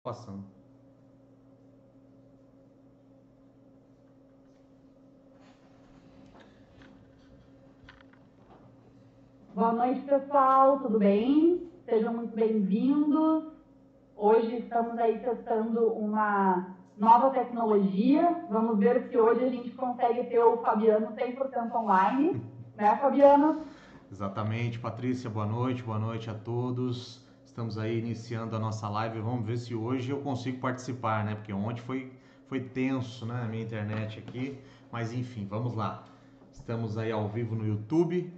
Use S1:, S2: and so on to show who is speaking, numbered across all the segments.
S1: Passando.
S2: Boa noite, pessoal, tudo bem? Sejam muito bem-vindos. Hoje estamos aí testando uma nova tecnologia. Vamos ver se hoje a gente consegue ter o Fabiano 100% online, né, Fabiano?
S1: Exatamente, Patrícia, boa noite a todos. Estamos aí iniciando a nossa live. Vamos ver se hoje eu consigo participar, né? Porque ontem foi tenso, né? A minha internet aqui. Mas enfim, vamos lá. Estamos aí ao vivo no YouTube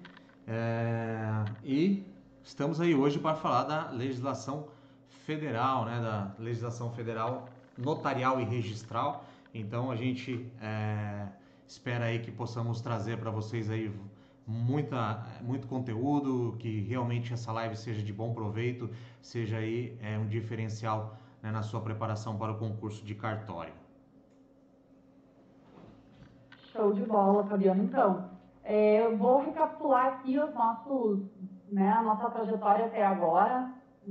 S1: e estamos aí hoje para falar da legislação federal, né? Da legislação federal notarial e registral. Então a gente espera aí que possamos trazer para vocês aí muito conteúdo, que realmente essa live seja de bom proveito, seja aí um diferencial, né, na sua preparação para o concurso de cartório.
S2: Show de bola, Fabiano. Então, eu vou recapitular aqui a nossa trajetória até agora. A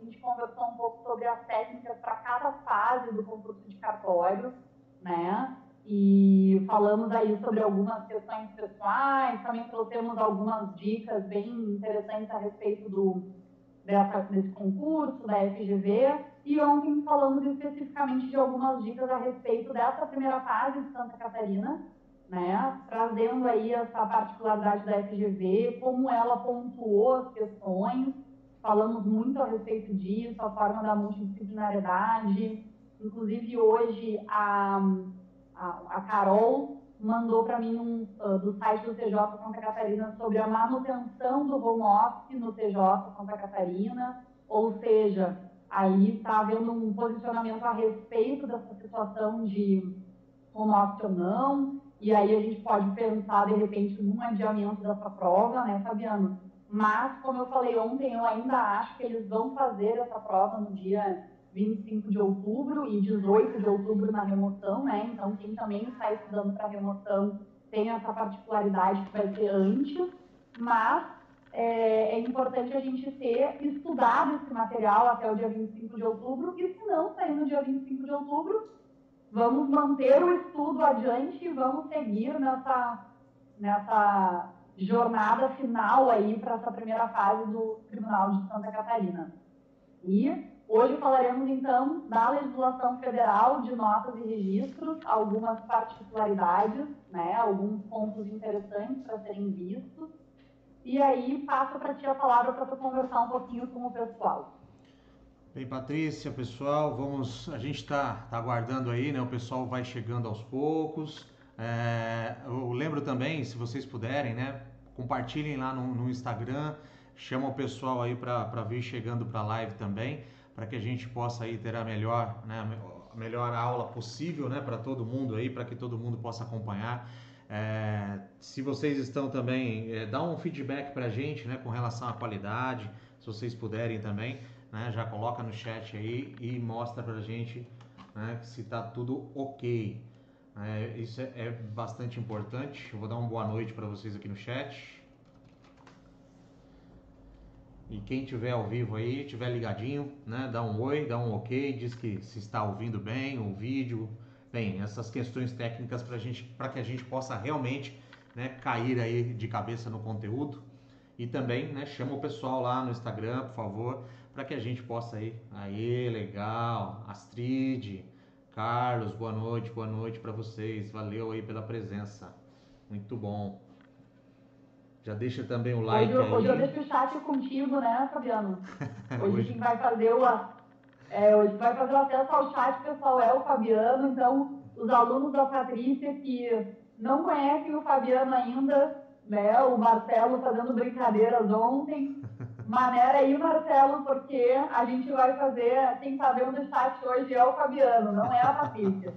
S2: gente conversou um pouco sobre as técnicas para cada fase do concurso de cartório, né? E falamos aí sobre algumas questões pessoais, também trouxemos algumas dicas bem interessantes a respeito desse concurso, da FGV, e ontem falamos especificamente de algumas dicas a respeito dessa primeira fase de Santa Catarina, né, trazendo aí essa particularidade da FGV, como ela pontuou as questões, falamos muito a respeito disso, a forma da multidisciplinariedade, inclusive hoje a Carol mandou para mim do site do TJ Santa Catarina sobre a manutenção do home office no TJ Santa Catarina, ou seja, aí está havendo um posicionamento a respeito dessa situação de home office ou não, e aí a gente pode pensar, de repente, num adiamento dessa prova, né, Fabiano? Mas, como eu falei ontem, eu ainda acho que eles vão fazer essa prova no dia 25 de outubro e 18 de outubro na remoção, né? Então, quem também está estudando para remoção tem essa particularidade que vai ser antes, mas é importante a gente ter estudado esse material até o dia 25 de outubro, e se não sair no dia 25 de outubro, vamos manter o estudo adiante e vamos seguir nessa jornada final aí para essa primeira fase do Tribunal de Santa Catarina. E hoje falaremos então da legislação federal de notas e registros, algumas particularidades, né, alguns pontos interessantes para serem vistos. E aí passo para ti a palavra para tu conversar um pouquinho com o pessoal.
S1: Bem, Patrícia, pessoal, a gente tá aguardando aí, né? O pessoal vai chegando aos poucos. Eu lembro também, se vocês puderem, né? Compartilhem lá no Instagram, chama o pessoal aí para vir chegando para a live também, para que a gente possa aí ter a melhor aula possível, né? Para todo mundo aí, para que todo mundo possa acompanhar. Se vocês estão também, dá um feedback para a gente, né? Com relação à qualidade, se vocês puderem também. Né, já coloca no chat aí e mostra pra gente, né, se tá tudo ok. Isso é bastante importante. Eu vou dar uma boa noite para vocês aqui no chat. E quem tiver ao vivo aí, tiver ligadinho, né, dá um oi, dá um ok, diz que se está ouvindo bem o vídeo. Bem, essas questões técnicas para que a gente possa realmente, né, cair aí de cabeça no conteúdo. E também, né, chama o pessoal lá no Instagram, por favor, para que a gente possa ir. Aí, legal. Astrid, Carlos, boa noite para vocês. Valeu aí pela presença. Muito bom. Já deixa também o like aí.
S2: Hoje eu deixo o chat contigo, né, Fabiano? Hoje
S1: Hoje...
S2: quem vai fazer hoje vai fazer o acesso ao chat, pessoal, é o Fabiano. Então, os alunos da Patrícia que não conhecem o Fabiano ainda, né? O Marcelo fazendo brincadeiras ontem. Maneira aí, Marcelo, porque a gente vai fazer, quem tá vendo o chat hoje é o Fabiano, não é a Patrícia.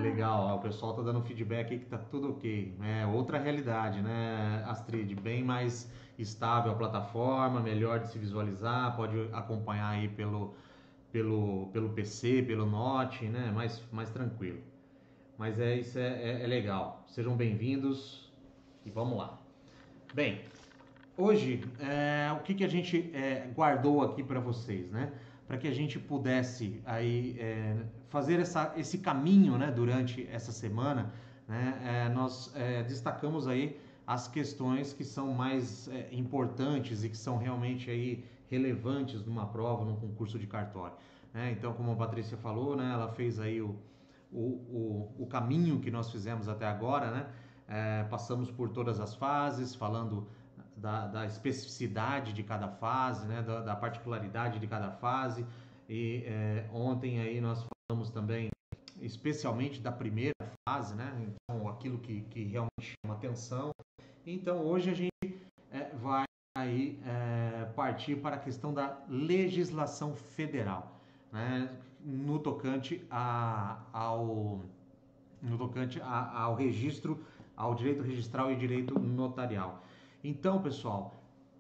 S1: Legal, o pessoal tá dando feedback aí que tá tudo ok. É outra realidade, né, Astrid? Bem mais estável a plataforma, melhor de se visualizar, pode acompanhar aí pelo PC, pelo Note, né? Mais tranquilo. Mas isso é legal. Sejam bem-vindos e vamos lá. Bem, Hoje, o que a gente guardou aqui para vocês, né? Para que a gente pudesse aí fazer esse caminho, né, durante essa semana, né? Nós destacamos aí as questões que são mais importantes e que são realmente aí relevantes numa prova, num concurso de cartório, né? Então, como a Patrícia falou, né, ela fez aí o caminho que nós fizemos até agora, né? Passamos por todas as fases, falando da especificidade de cada fase, né, da particularidade de cada fase. E ontem aí nós falamos também especialmente da primeira fase, né, então aquilo que realmente chama atenção. Então hoje a gente vai aí partir para a questão da legislação federal, né, no tocante ao registro, ao direito registral e direito notarial. Então, pessoal,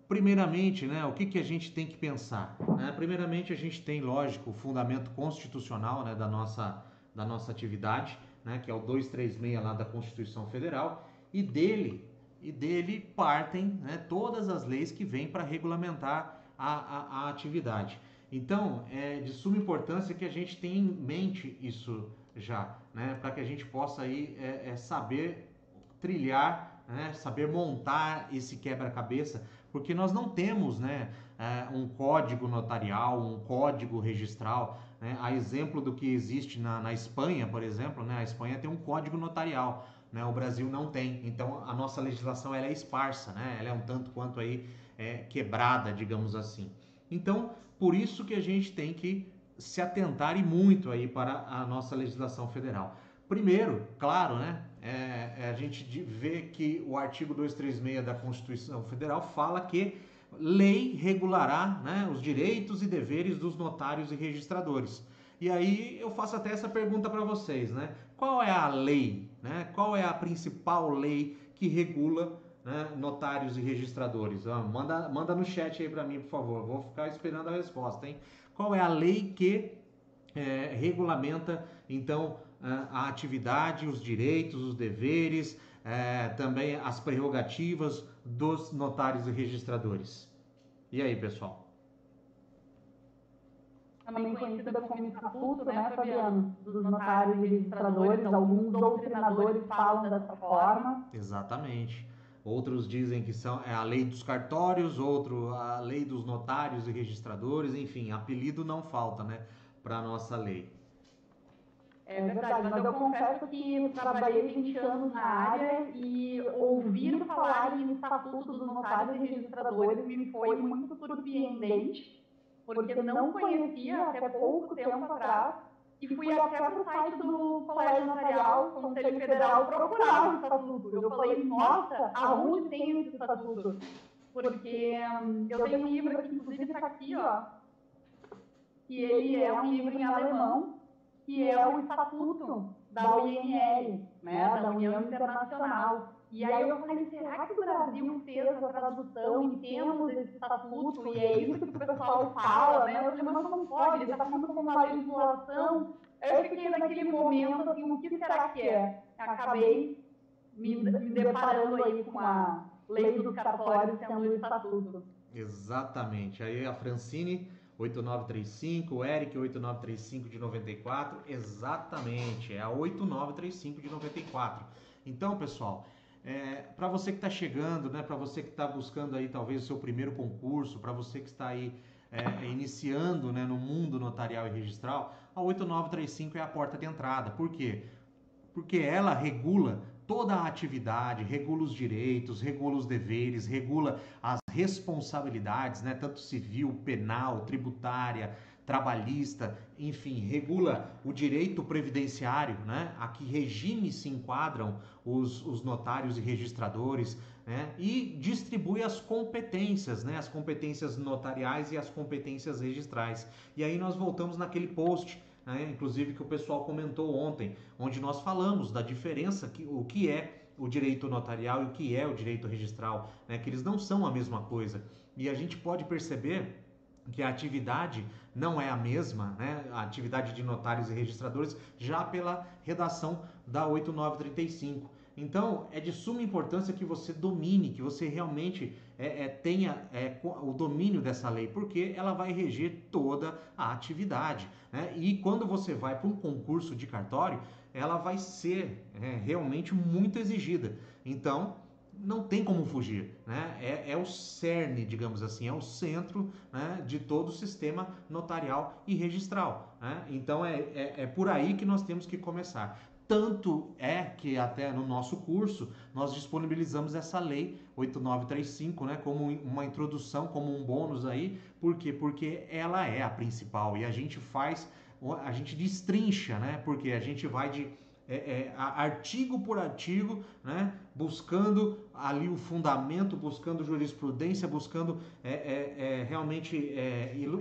S1: primeiramente, né, o que a gente tem que pensar? Né? Primeiramente, a gente tem, lógico, o fundamento constitucional, né, da nossa atividade, né, que é o 236 lá da Constituição Federal, e dele partem, né, todas as leis que vêm para regulamentar a atividade. Então, é de suma importância que a gente tenha em mente isso já, né, para que a gente possa aí saber trilhar, né, saber montar esse quebra-cabeça, porque nós não temos, né, um código notarial, um código registral, né, a exemplo do que existe na Espanha, por exemplo, né, a Espanha tem um código notarial, né, o Brasil não tem, então a nossa legislação ela é esparsa, né, ela é um tanto quanto aí quebrada, digamos assim. Então, por isso que a gente tem que se atentar e muito aí para a nossa legislação federal. Primeiro, claro, né, a gente vê que o artigo 236 da Constituição Federal fala que lei regulará, né, os direitos e deveres dos notários e registradores. E aí eu faço até essa pergunta para vocês, né? Qual é a lei, né? Qual é a principal lei que regula, né, notários e registradores? Manda no chat aí para mim, por favor. Vou ficar esperando a resposta, hein? Qual é a lei que regulamenta, então, a atividade, os direitos, os deveres, também as prerrogativas dos notários e registradores? E aí, pessoal?
S2: Também conhecida como estatuto, né, Fabiano, dos notários e registradores. Alguns doutrinadores falam dessa forma.
S1: Exatamente. Outros dizem que é a lei dos cartórios, outro a lei dos notários e registradores, enfim, apelido não falta, né, para a nossa lei.
S2: É verdade, mas eu confesso que trabalhei 20 anos na área e ouvir falar em estatuto dos notários e registradores me foi muito surpreendente, porque não conhecia até pouco tempo atrás e fui até para o site do Colégio Notarial, Conselho Federal, procurar o estatuto. Eu falei, nossa, aonde tem esse estatuto? Porque eu tenho um livro aqui, inclusive está aqui, ó, que ele é um livro em alemão, que é o Estatuto da UINL, né, da União Internacional. E aí eu falei, será que o Brasil fez a tradução e temos esse estatuto? E é isso que o pessoal fala, né? Eu falei, mas não pode, ele está falando com uma legislação. Eu fiquei naquele momento, assim, o que será que é? Acabei me deparando aí com a lei dos cartórios sendo o estatuto.
S1: Exatamente. Aí a Francine 8935, o Eric 8935 de 94, exatamente, é a 8935 de 94. Então, pessoal, para você que está chegando, né, para você que está buscando aí talvez o seu primeiro concurso, para você que está aí iniciando, né, no mundo notarial e registral, a 8935 é a porta de entrada. Por quê? Porque ela regula toda a atividade, regula os direitos, regula os deveres, regula as responsabilidades, né, tanto civil, penal, tributária, trabalhista, enfim, regula o direito previdenciário, né, a que regime se enquadram os notários e registradores, né, e distribui as competências, né, as competências notariais e as competências registrais. E aí nós voltamos naquele post, né, inclusive que o pessoal comentou ontem, onde nós falamos da diferença, o que é o direito notarial e o que é o direito registral, né, que eles não são a mesma coisa. E a gente pode perceber que a atividade não é a mesma, né, a atividade de notários e registradores, já pela redação da 8935. Então, é de suma importância que você domine, que você realmente tenha o domínio dessa lei, porque ela vai reger toda a atividade, né? E quando você vai para um concurso de cartório, ela vai ser realmente muito exigida. Então, não tem como fugir, né? É o cerne, digamos assim, é o centro, né, de todo o sistema notarial e registral, né? Então, é por aí que nós temos que começar. Tanto é que até no nosso curso nós disponibilizamos essa lei 8935, né, como uma introdução, como um bônus aí. Por quê? Porque ela é a principal e a gente destrincha, né? Porque a gente vai de artigo por artigo, né, buscando ali o fundamento, buscando jurisprudência, buscando realmente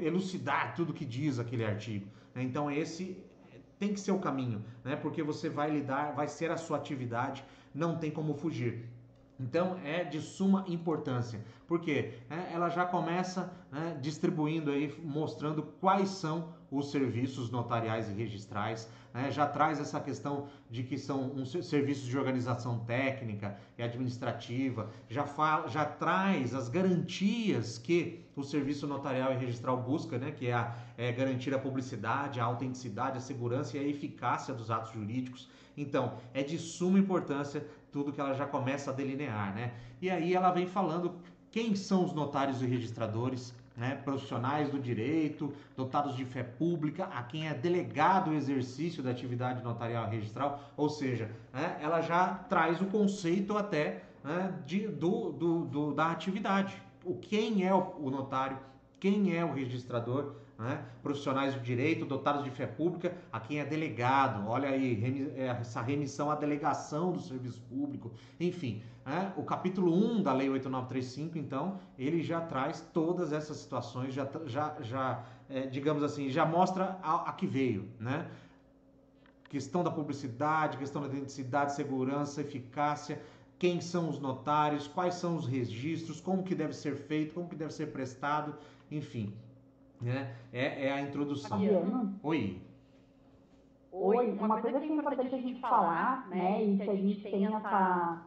S1: elucidar tudo que diz aquele artigo, né? Então esse tem que ser o caminho, né? Porque você vai lidar, vai ser a sua atividade, não tem como fugir. Então é de suma importância, porque ela já começa, né, distribuindo aí, mostrando quais são os serviços notariais e registrais, né? Já traz essa questão de que são serviços de organização técnica e administrativa, já traz as garantias que o serviço notarial e registral busca, né? Que é garantir a publicidade, a autenticidade, a segurança e a eficácia dos atos jurídicos. Então, é de suma importância tudo que ela já começa a delinear, né? E aí ela vem falando quem são os notários e registradores, né? Profissionais do direito, dotados de fé pública, a quem é delegado o exercício da atividade notarial e registral, ou seja, né, ela já traz o conceito até, né, da atividade. Quem é o notário, quem é o registrador, né? Profissionais do direito, dotados de fé pública, a quem é delegado, olha aí, essa remissão à delegação do serviço público, enfim, né? O capítulo 1 da Lei 8935, então, ele já traz todas essas situações, digamos assim, já mostra a que veio, né? Questão da publicidade, questão da autenticidade, segurança, eficácia, quem são os notários, quais são os registros, como que deve ser feito, como que deve ser prestado, enfim, né? É a introdução.
S2: Fabiano?
S1: Oi.
S2: Oi, uma coisa que é importante a gente falar, né, e que a gente tem essa,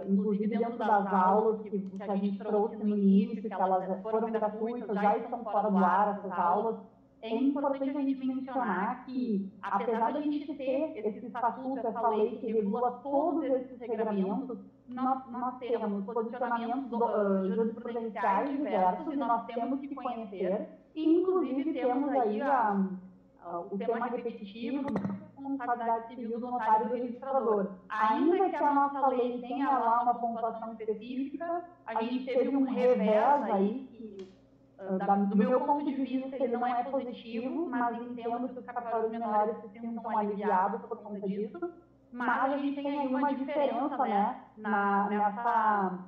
S2: inclusive dentro das aulas que a gente trouxe no início, que elas foram gratuitas, já estão fora do ar essas aulas, é importante a gente mencionar que, apesar de a gente ter esse estatuto, essa lei que regula todos esses regramentos, nós temos posicionamentos jurisprudenciais diversos e nós temos que conhecer, e inclusive temos aí o tema repetitivo, responsabilidade civil do notário e do registrador. Ainda que a nossa lei tenha lá uma pontuação específica, a gente teve um revés aí que, do meu ponto de vista, ele não é positivo, mas entendo que os cartórios menores se sintam aliviados por conta disso. Mas a gente tem aí uma diferença, né, nessa...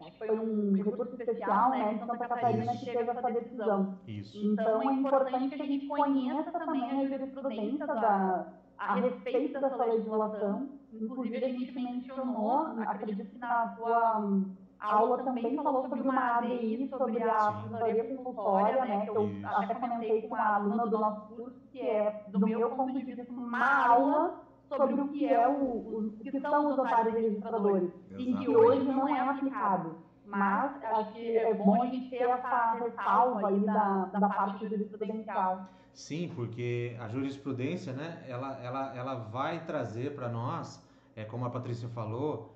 S2: Acho que foi um recurso especial, né, de Santa Catarina que teve essa decisão.
S1: Isso.
S2: Então, é importante que a gente conheça também a jurisprudência a respeito dessa legislação. Inclusive, a gente mencionou, acredito que na sua aula também falou sobre uma ADI, sobre a assessoria compulsória, né, que eu até comentei com a aluna do nosso curso, que é, do meu ponto de vista, uma aula sobre o que que são os notários e registradores, e que hoje não é aplicado. Mas acho que é bom a gente ter essa ressalva aí da parte jurisprudencial.
S1: Sim, porque a jurisprudência, né, ela vai trazer para nós, como a Patrícia falou,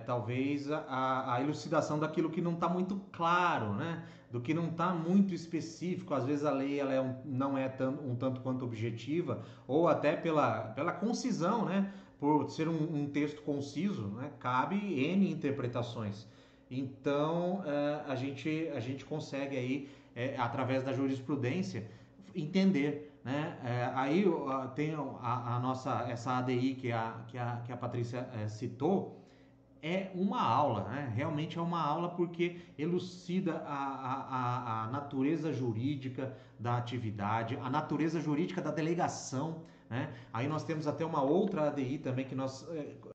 S1: talvez a elucidação daquilo que não está muito claro, né? Do que não está muito específico. Às vezes a lei ela não é um tanto quanto objetiva, ou até pela concisão, né? Por ser um texto conciso, né? Cabe N interpretações. Então a gente consegue aí, através da jurisprudência, entender, né? Aí tem a nossa, essa ADI que a Patrícia citou, é uma aula, né? Realmente é uma aula porque elucida a natureza jurídica da atividade, a natureza jurídica da delegação, né? Aí nós temos até uma outra ADI também que nós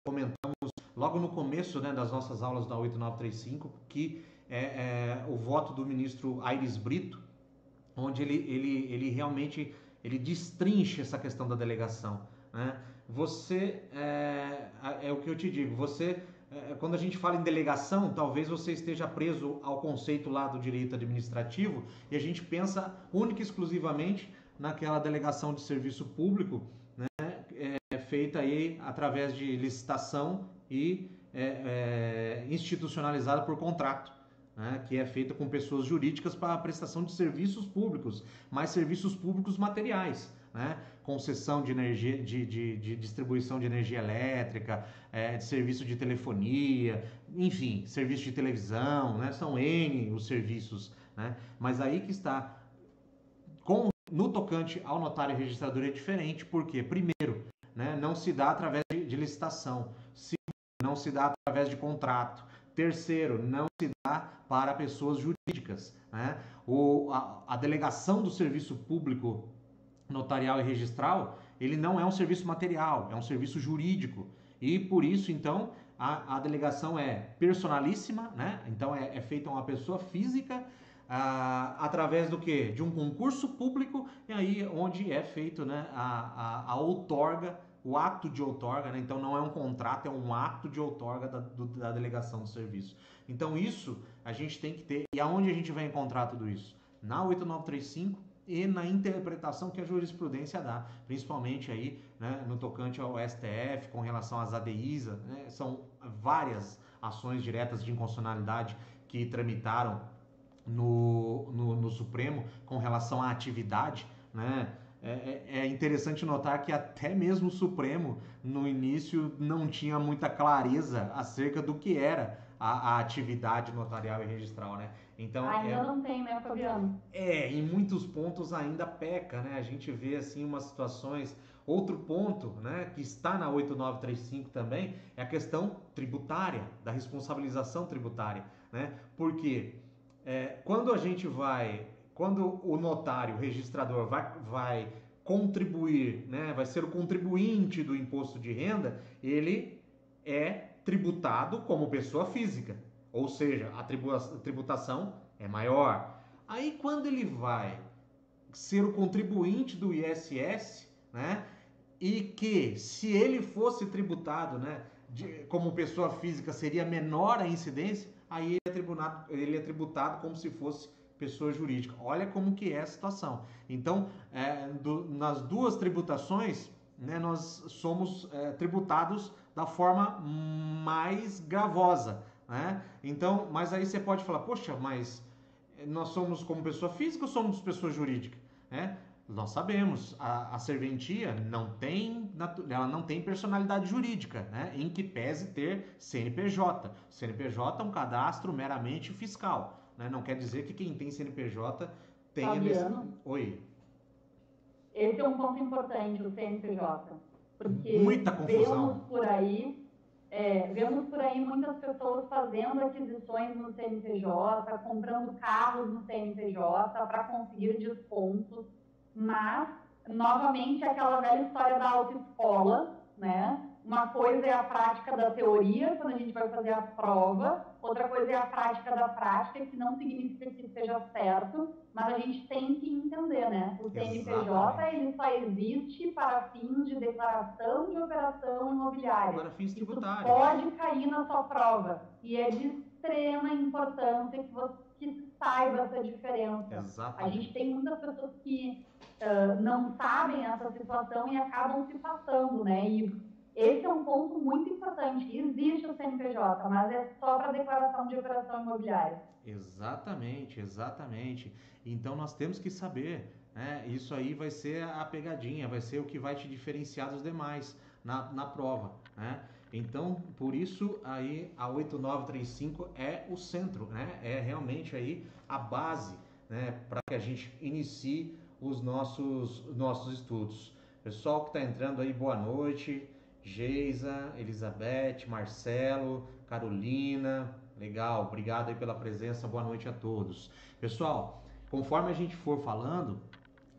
S1: comentamos logo no começo, né, das nossas aulas da 8935, que é o voto do ministro Aires Brito, onde ele realmente destrincha essa questão da delegação, né? você, é o que eu te digo, você, quando a gente fala em delegação, talvez você esteja preso ao conceito lá do direito administrativo e a gente pensa única e exclusivamente naquela delegação de serviço público, né, feita aí através de licitação e institucionalizada por contrato, né, que é feita com pessoas jurídicas para a prestação de serviços públicos, mas serviços públicos materiais, né, concessão de energia, de distribuição de energia elétrica, de serviço de telefonia, enfim, serviço de televisão, né, são N os serviços, né, mas aí que está, no tocante ao notário registrador é diferente, porque primeiro, né, não se dá através de licitação, segundo, não se dá através de contrato, terceiro, não se dá para pessoas jurídicas, né? A delegação do serviço público notarial e registral, ele não é um serviço material, é um serviço jurídico. E por isso, então, a delegação é personalíssima, né? Então é feita uma pessoa física, através do quê? De um concurso público, e aí onde é feito, né, a outorga, o ato de outorga, né? Então não é um contrato, é um ato de outorga da delegação do serviço. Então isso a gente tem que ter. E aonde a gente vai encontrar tudo isso? Na 8935 e na interpretação que a jurisprudência dá, principalmente aí, né, no tocante ao STF, com relação às ADIs, né? São várias ações diretas de inconstitucionalidade que tramitaram no Supremo com relação à atividade, né? É interessante notar que até mesmo o Supremo, no início, não tinha muita clareza acerca do que era a atividade notarial e registral, né? Então,
S2: ainda não tem, né, Fabiano?
S1: Em muitos pontos ainda peca, né? A gente vê, assim, umas situações... Outro ponto, né, que está na 8935 também, é a questão tributária, da responsabilização tributária, né? Porque quando o notário, o registrador vai contribuir, né, vai ser o contribuinte do imposto de renda, ele é tributado como pessoa física, ou seja, a tributação é maior. Aí quando ele vai ser o contribuinte do ISS, né, e que se ele fosse tributado, né, como pessoa física seria menor a incidência, aí ele é tributado como se fosse pessoa jurídica. Olha como que é a situação. Então, nas duas tributações, né, nós somos tributados da forma mais gravosa, né? Então, mas aí você pode falar, poxa, mas nós somos como pessoa física ou somos pessoa jurídica, né? Nós sabemos, a serventia ela não tem personalidade jurídica, né? Em que pese ter CNPJ. CNPJ é um cadastro meramente fiscal, né? Não quer dizer que quem tem CNPJ tenha... Oi.
S2: Esse é um ponto importante, o CNPJ, porque
S1: muita confusão.
S2: Vemos por aí muitas pessoas fazendo aquisições no CNPJ, comprando carros no CNPJ para conseguir descontos, mas, novamente, aquela velha história da autoescola, né? Uma coisa é a prática da teoria, quando a gente vai fazer a prova, outra coisa é a prática da prática, que não significa que seja certo, mas a gente tem que entender, né? O CNPJ, ele só existe para fins de declaração de operação imobiliária.
S1: Para fins tributários.
S2: Isso pode cair na sua prova, e é de extrema importância que você saiba essa diferença.
S1: Exatamente.
S2: A gente tem muitas pessoas que não sabem essa situação e acabam se passando, né? E esse é um ponto muito importante. Existe o CNPJ, mas é só para declaração de operação imobiliária.
S1: Exatamente, exatamente. Então nós temos que saber, né? Isso aí vai ser a pegadinha, vai ser o que vai te diferenciar dos demais na prova, né? Então, por isso aí a 8935 é o centro, né? É realmente aí a base, né, para que a gente inicie os nossos estudos. Pessoal que está entrando aí, boa noite. Geisa, Elizabeth, Marcelo, Carolina, legal, obrigado aí pela presença, boa noite a todos. Pessoal, conforme a gente for falando,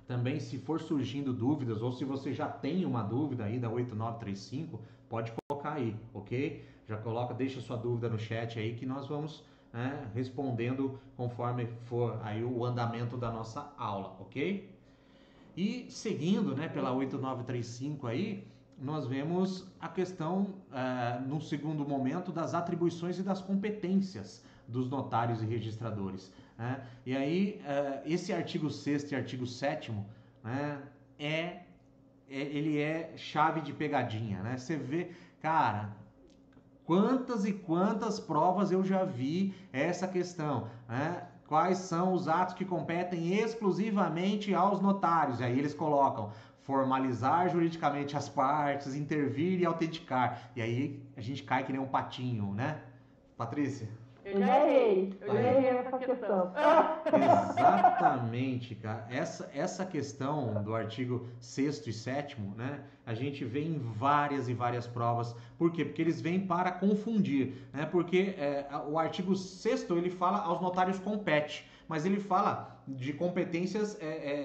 S1: também se for surgindo dúvidas ou se você já tem uma dúvida aí da 8935, pode colocar aí, ok? Já coloca, deixa sua dúvida no chat aí que nós vamos, né, respondendo conforme for aí o andamento da nossa aula, ok? E seguindo, né, pela 8935 aí, nós vemos a questão, no segundo momento, das atribuições e das competências dos notários e registradores, né? E aí, esse artigo 6º e artigo 7º, né, ele é chave de pegadinha, né? Você vê, cara, quantas e quantas provas eu já vi essa questão, né? Quais são os atos que competem exclusivamente aos notários? E aí eles colocam formalizar juridicamente as partes, intervir e autenticar. E aí a gente cai que nem um patinho, né? Patrícia?
S2: Eu já errei essa questão.
S1: Exatamente, cara. Essa questão do artigo 6º e 7º, né? A gente vê em várias e várias provas. Por quê? Porque eles vêm para confundir, né? Porque o artigo 6º ele fala aos notários compete, mas ele fala de competências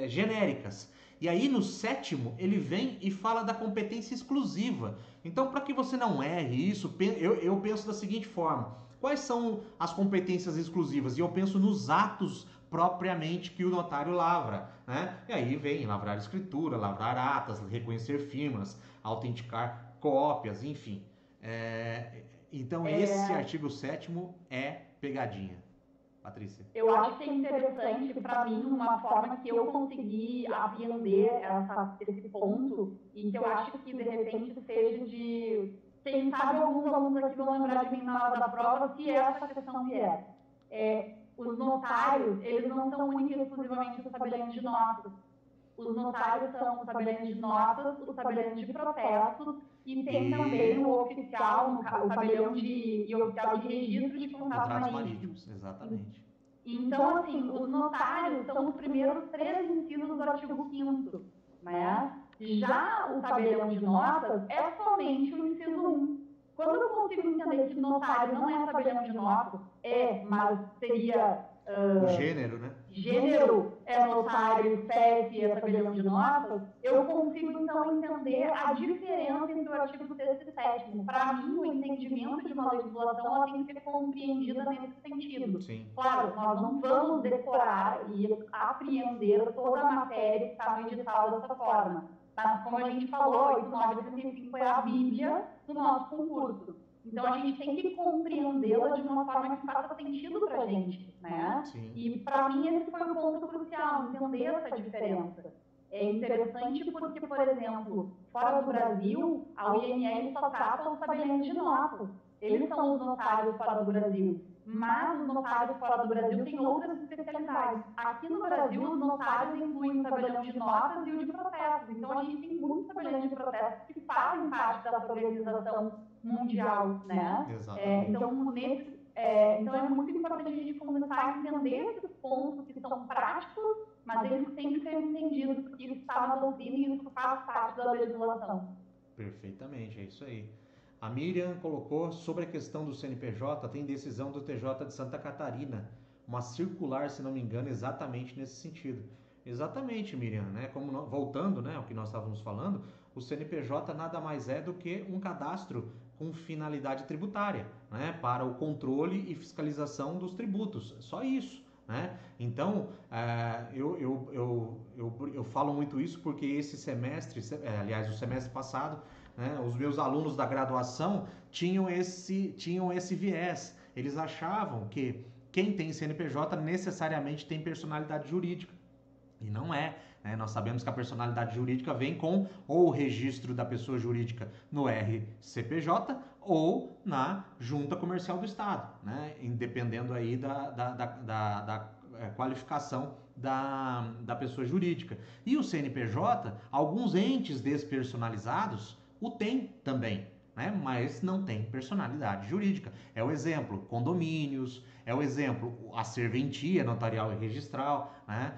S1: genéricas. E aí no 7º ele vem e fala da competência exclusiva. Então, para que você não erre isso, eu penso da seguinte forma: quais são as competências exclusivas? E eu penso nos atos propriamente que o notário lavra, né? E aí vem lavrar escritura, lavrar atas, reconhecer firmas, autenticar cópias, enfim. Então esse artigo 7º é pegadinha. Patrícia?
S2: Eu acho que é interessante, para mim, uma forma que eu consegui apreender esse ponto, e que eu acho que de repente seja de... Quem sabe alguns alunos aqui vão lembrar de mim na hora da prova, se essa questão vier. Os notários, eles não são únicos e exclusivamente os tabeliões de notas. Os notários são os tabeliões de notas, os tabeliões de protestos, e tem também o oficial, o tabelião e o oficial de registro de contratos marítimos.
S1: Exatamente.
S2: Então, assim, os notários são os primeiros 3 incisos do artigo 5º, né? Já o tabelião de notas é somente o inciso 1. Quando eu consigo entender que notário não é tabelião de notas, mas seria...
S1: o gênero, né?
S2: Gênero é notário, CEP é tabelião de notas, eu consigo, então, entender a diferença entre o artigo 6º e 7º. Para mim, o entendimento de uma legislação ela tem que ser compreendida nesse sentido.
S1: Sim.
S2: Claro, nós não vamos decorar e apreender toda a matéria que está no edital dessa forma. Mas, como a gente falou, 8935 foi a Bíblia do nosso concurso. Então, a gente tem que compreendê-la de uma forma que faça sentido para a gente, né?
S1: Sim.
S2: E, para mim, esse foi o ponto crucial, entender essa diferença. É interessante porque, por exemplo, fora do Brasil, a UNL só trata os tabeliões de notas. Eles são os notários fora do Brasil. Mas os notários fora do Brasil têm outras especialidades. Aqui no Brasil, os notários incluem o tabelião de notas e o de protestos. Então, a gente tem muitos tabeliões de protestos que fazem parte dessa organização mundial, né? Então é muito importante a gente começar a entender esses pontos que são práticos, mas eles têm que ser entendidos, porque isso está na doutrina e isso faz parte da legislação.
S1: Perfeitamente, é isso aí. A Miriam colocou sobre a questão do CNPJ, tem decisão do TJ de Santa Catarina, uma circular, se não me engano, exatamente nesse sentido. Exatamente, Miriam, né? Voltando, né, ao que nós estávamos falando, o CNPJ nada mais é do que um cadastro com finalidade tributária, né, para o controle e fiscalização dos tributos. Só isso, né? Então, eu falo muito isso porque esse semestre, aliás, o semestre passado, né, os meus alunos da graduação tinham esse viés. Eles achavam que quem tem CNPJ necessariamente tem personalidade jurídica. E não é, né? Nós sabemos que a personalidade jurídica vem com ou o registro da pessoa jurídica no RCPJ ou na Junta Comercial do Estado, né? Dependendo aí da qualificação da pessoa jurídica. E o CNPJ, alguns entes despersonalizados o tem também, né? Mas não tem personalidade jurídica. É o exemplo, condomínios, é o exemplo, a serventia notarial e registral, né?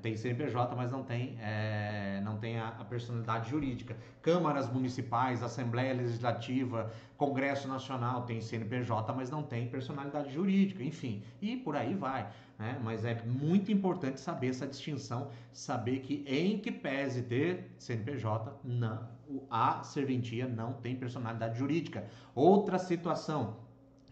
S1: Tem CNPJ, mas não tem a personalidade jurídica. Câmaras municipais, Assembleia Legislativa, Congresso Nacional tem CNPJ, mas não tem personalidade jurídica, enfim, e por aí vai, né? Mas é muito importante saber essa distinção, saber que em que pese ter CNPJ, a serventia não tem personalidade jurídica. Outra situação,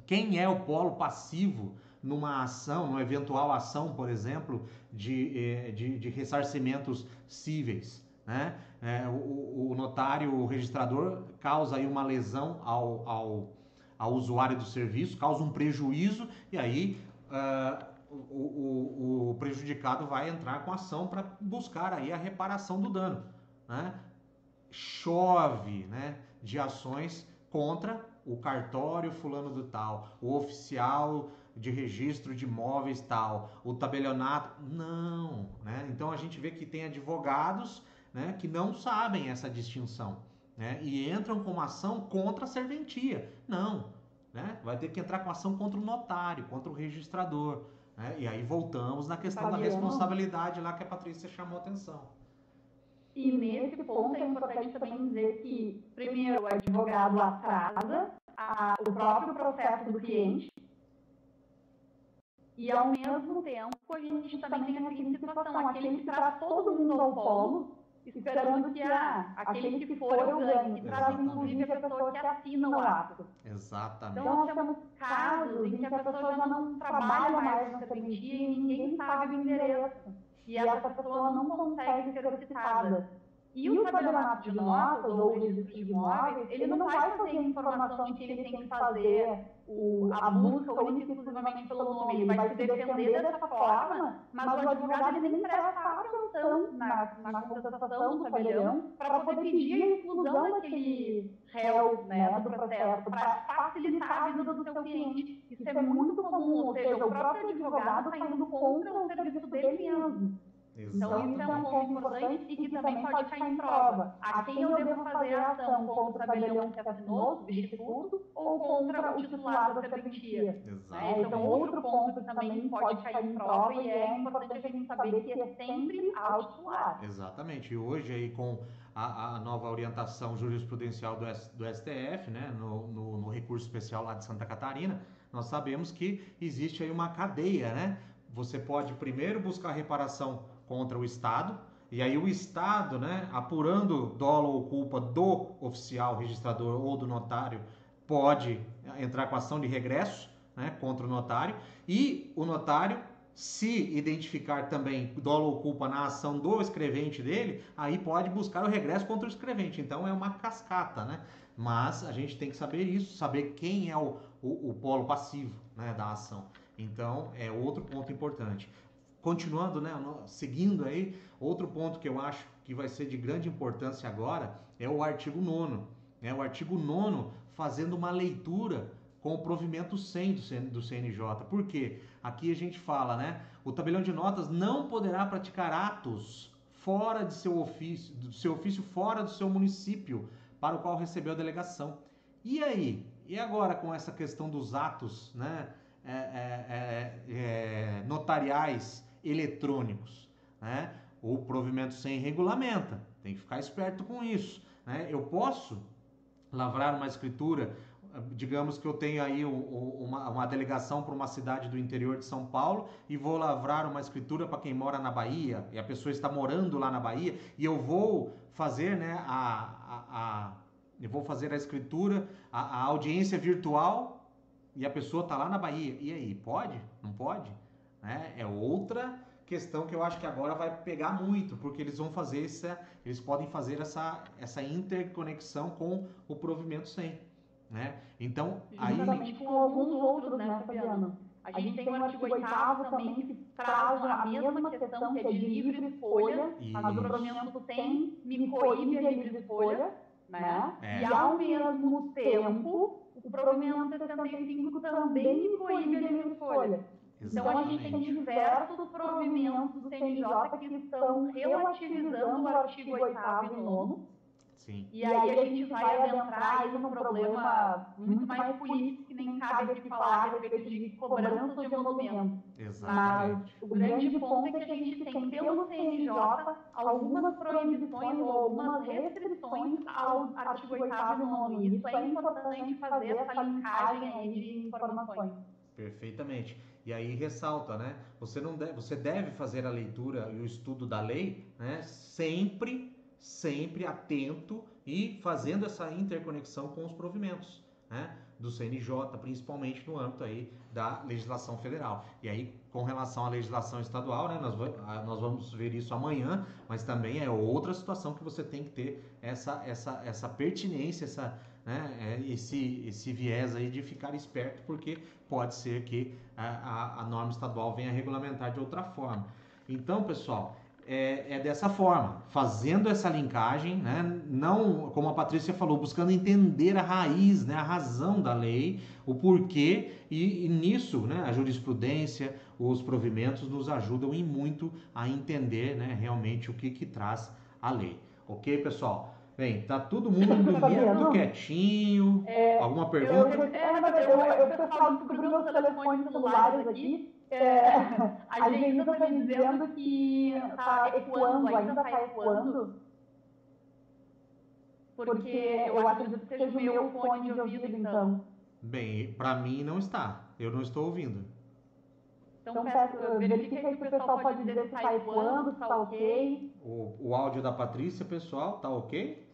S1: quem é o polo passivo numa ação, numa eventual ação, por exemplo, de ressarcimentos cíveis, né? O notário, o registrador, causa aí uma lesão ao usuário do serviço, causa um prejuízo e aí o prejudicado vai entrar com ação para buscar aí a reparação do dano, né? Chove, né, de ações contra o cartório fulano do tal, o oficial de registro de imóveis tal, o tabelionato, não, né? Então a gente vê que tem advogados, né, que não sabem essa distinção, né, e entram com uma ação contra a serventia, não, né? Vai ter que entrar com ação contra o notário, contra o registrador, né? E aí voltamos na questão da responsabilidade lá que a Patrícia chamou atenção.
S2: E nesse ponto é importante também dizer que, primeiro, o advogado atrasa o próprio processo do cliente e, ao mesmo tempo, a gente também tem a seguinte situação, aquele que traz todo mundo ao polo, esperando que aquele que for eu ganhe, que traz inclusive a pessoa que assina o ato.
S1: Exatamente.
S2: Então, nós temos casos em que a pessoa já não trabalha mais na serventia e ninguém sabe o endereço. E essa pessoa não consegue ser citada. E o tabelionato de notas ou o registro de imóveis, ele não vai fazer a informação de que ele tem que fazer a busca única e exclusivamente pelo nome. Ele vai se defender dessa forma, mas o advogado ele nem presta atenção na contestação do tabelião para poder pedir a exclusão daquele réu, né, do processo, para facilitar a vida do seu cliente. Isso é muito comum, ou seja, o próprio advogado está indo contra o serviço dele mesmo. Então, isso é um ponto importante e que também pode cair em prova. A quem eu devo fazer a ação contra o tabelião que assinou, substituto, ou contra o titular da serventia? Então, outro ponto que também pode cair em prova e é importante a gente saber que é sempre ao titular.
S1: Exatamente. E hoje, aí, com a nova orientação jurisprudencial do STF, né, no recurso especial lá de Santa Catarina, nós sabemos que existe aí uma cadeia, né? Você pode primeiro buscar reparação contra o Estado, e aí o Estado, né, apurando dolo ou culpa do oficial registrador ou do notário, pode entrar com ação de regresso, né, contra o notário, e o notário, se identificar também dolo ou culpa na ação do escrevente dele, aí pode buscar o regresso contra o escrevente. Então é uma cascata, né? Mas a gente tem que saber isso, saber quem é o polo passivo, né, da ação. Então é outro ponto importante. Continuando, né, seguindo aí, outro ponto que eu acho que vai ser de grande importância agora é o artigo 9º, né? O artigo 9º fazendo uma leitura com o provimento 100 do CNJ. Por quê? Aqui a gente fala, né, o tabelião de notas não poderá praticar atos fora de seu ofício fora do seu município para o qual recebeu a delegação. E aí? E agora com essa questão dos atos, né, notariais eletrônicos, né? O provimento 100 regulamenta, tem que ficar esperto com isso, né? Eu posso lavrar uma escritura, digamos que eu tenho aí uma delegação para uma cidade do interior de São Paulo e vou lavrar uma escritura para quem mora na Bahia, e a pessoa está morando lá na Bahia, e eu vou fazer, né, eu vou fazer a escritura, a audiência virtual, e a pessoa está lá na Bahia. E aí, pode? Não pode? Né? É outra questão que eu acho que agora vai pegar muito, porque eles vão fazer eles podem fazer essa interconexão com o provimento 100, né? Então,
S2: juntamente com alguns outros, né, Fabiano? A gente tem o artigo 8º também que traz a mesma questão que é de livre escolha, mas o provimento 100 me coíbe a livre escolha, né? E ao mesmo tempo, o provimento 65 também me coíbe a livre escolha. Então, a gente tem diversos provimentos do CNJ que estão relativizando o artigo 8º e 9º.
S1: Sim.
S2: E aí a gente vai adentrar aí num problema muito mais político que nem cabe aqui falar a respeito de cobrança de emolumento.
S1: Exatamente.
S2: Mas o grande ponto é que a gente tem pelo CNJ algumas proibições ou algumas restrições ao artigo 8º e 9º. E isso é importante fazer essa linkagem aí de informações.
S1: Perfeitamente. E aí ressalta, né? Você deve fazer a leitura e o estudo da lei, né? Sempre atento e fazendo essa interconexão com os provimentos, né, do CNJ, principalmente no âmbito aí da legislação federal. E aí, com relação à legislação estadual, né, nós vamos ver isso amanhã, mas também é outra situação que você tem que ter essa pertinência, esse viés aí de ficar esperto, porque pode ser que a norma estadual venha regulamentar de outra forma. Então, pessoal, é dessa forma, fazendo essa linkagem, né? Não, como a Patrícia falou, buscando entender a raiz, né? A razão da lei, o porquê, e nisso, né? A jurisprudência, os provimentos nos ajudam em muito a entender, né? Realmente o que traz a lei. Ok, pessoal? Bem, tá todo mundo muito quietinho. Alguma pergunta?
S2: O pessoal descobriu meus telefones celulares aqui. A Geisa está me dizendo que está ecoando, ainda está ecoando, porque eu acredito que seja o meu fone de ouvido, então.
S1: Bem, para mim não está, eu não estou ouvindo.
S2: Então, verifica aí que o pessoal pode dizer se está ecoando, se está ok.
S1: O áudio da Patrícia, pessoal, tá ok?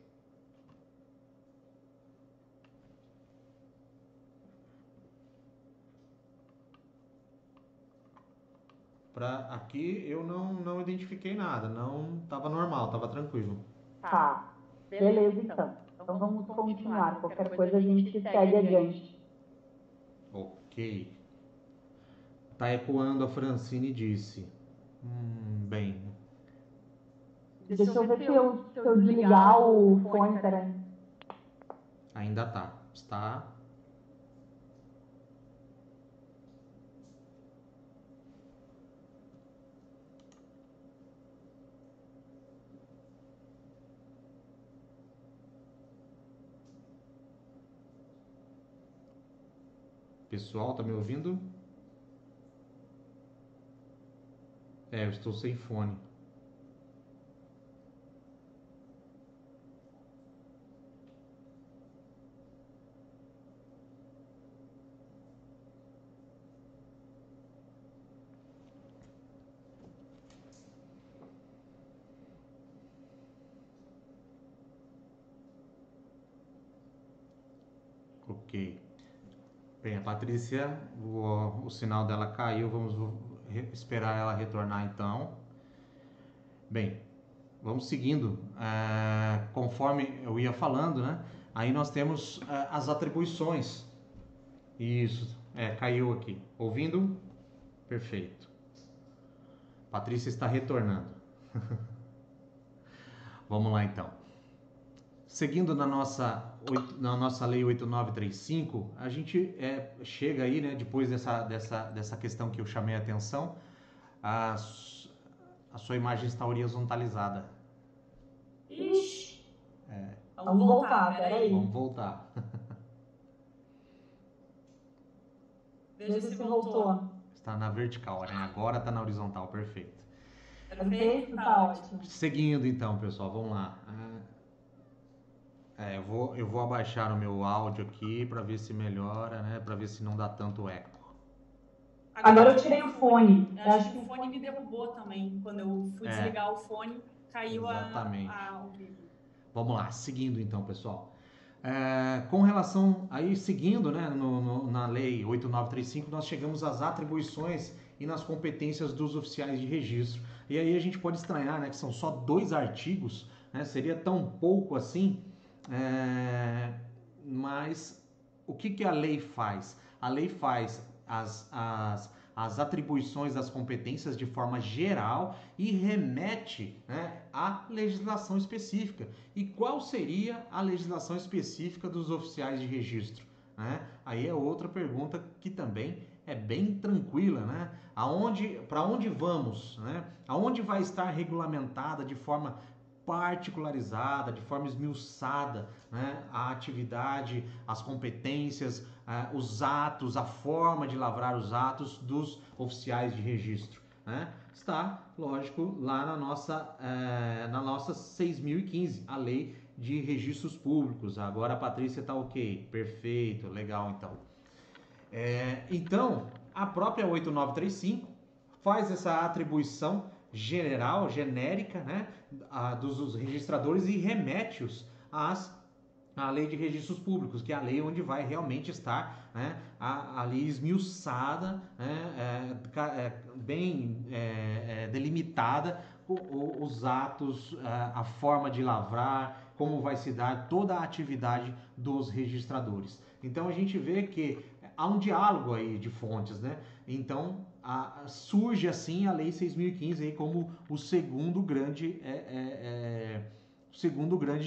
S1: Aqui eu não identifiquei nada, não estava normal, estava tranquilo.
S2: Tá, beleza então. Então vamos continuar, qualquer coisa a gente segue adiante.
S1: Ok. Tá ecoando, a Francine disse. Bem.
S2: Deixa eu ver se eu desligar o fone, peraí.
S1: Ainda tá. Está. Pessoal, tá me ouvindo? Eu estou sem fone. Ok. Bem, a Patrícia, o sinal dela caiu, vamos esperar ela retornar então. Bem, vamos seguindo. Conforme eu ia falando, né? Aí nós temos as atribuições. Isso, caiu aqui. Ouvindo? Perfeito. Patrícia está retornando. Vamos lá então. Seguindo na nossa lei 8935, a gente chega aí, né, depois dessa questão que eu chamei a atenção, a sua imagem está horizontalizada.
S3: Ixi. Vamos voltar, peraí.
S1: Vamos voltar.
S3: Veja se voltou.
S1: Está na vertical, né? Agora está na horizontal, perfeito.
S3: Perfeito, tá ótimo.
S1: Seguindo então, pessoal, vamos lá. Eu vou abaixar o meu áudio aqui para ver se melhora, né? Para ver se não dá tanto eco.
S3: Agora eu tirei o fone. Eu acho que o fone me derrubou também. Quando eu fui desligar o fone, caiu o vídeo.
S1: Vamos lá, seguindo então, pessoal. Com relação, aí seguindo, né, na lei 8935, nós chegamos às atribuições e nas competências dos oficiais de registro. E aí a gente pode estranhar, né, que são só 2 artigos, né, seria tão pouco assim, mas o que a lei faz? A lei faz as atribuições das competências de forma geral e remete, né, à legislação específica. E qual seria a legislação específica dos oficiais de registro? Né? Aí é outra pergunta que também é bem tranquila, né? Para onde vamos? Né? Aonde vai estar regulamentada de forma particularizada, de forma esmiuçada, né, a atividade, as competências, os atos, a forma de lavrar os atos dos oficiais de registro, né? Está, lógico, lá na nossa 6.015, a lei de registros públicos. Agora a Patrícia está ok, perfeito, legal então. Então, a própria 8935 faz essa atribuição genérica, né, dos registradores e remete-os às a lei de registros públicos, que é a lei onde vai realmente estar, né, a lei esmiuçada, né, bem delimitada, os atos, a forma de lavrar, como vai se dar toda a atividade dos registradores. Então a gente vê que há um diálogo aí de fontes, né? Então surge assim a Lei 6.015 aí como o segundo grande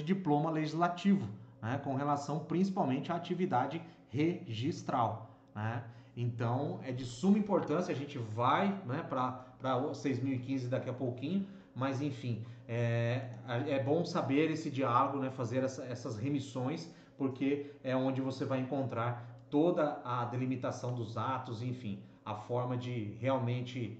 S1: diploma legislativo, né, com relação principalmente à atividade registral, né? Então é de suma importância, a gente vai, né, para 6.015 daqui a pouquinho, mas enfim, é bom saber esse diálogo, né, fazer essas remissões, porque é onde você vai encontrar toda a delimitação dos atos, enfim, a forma de realmente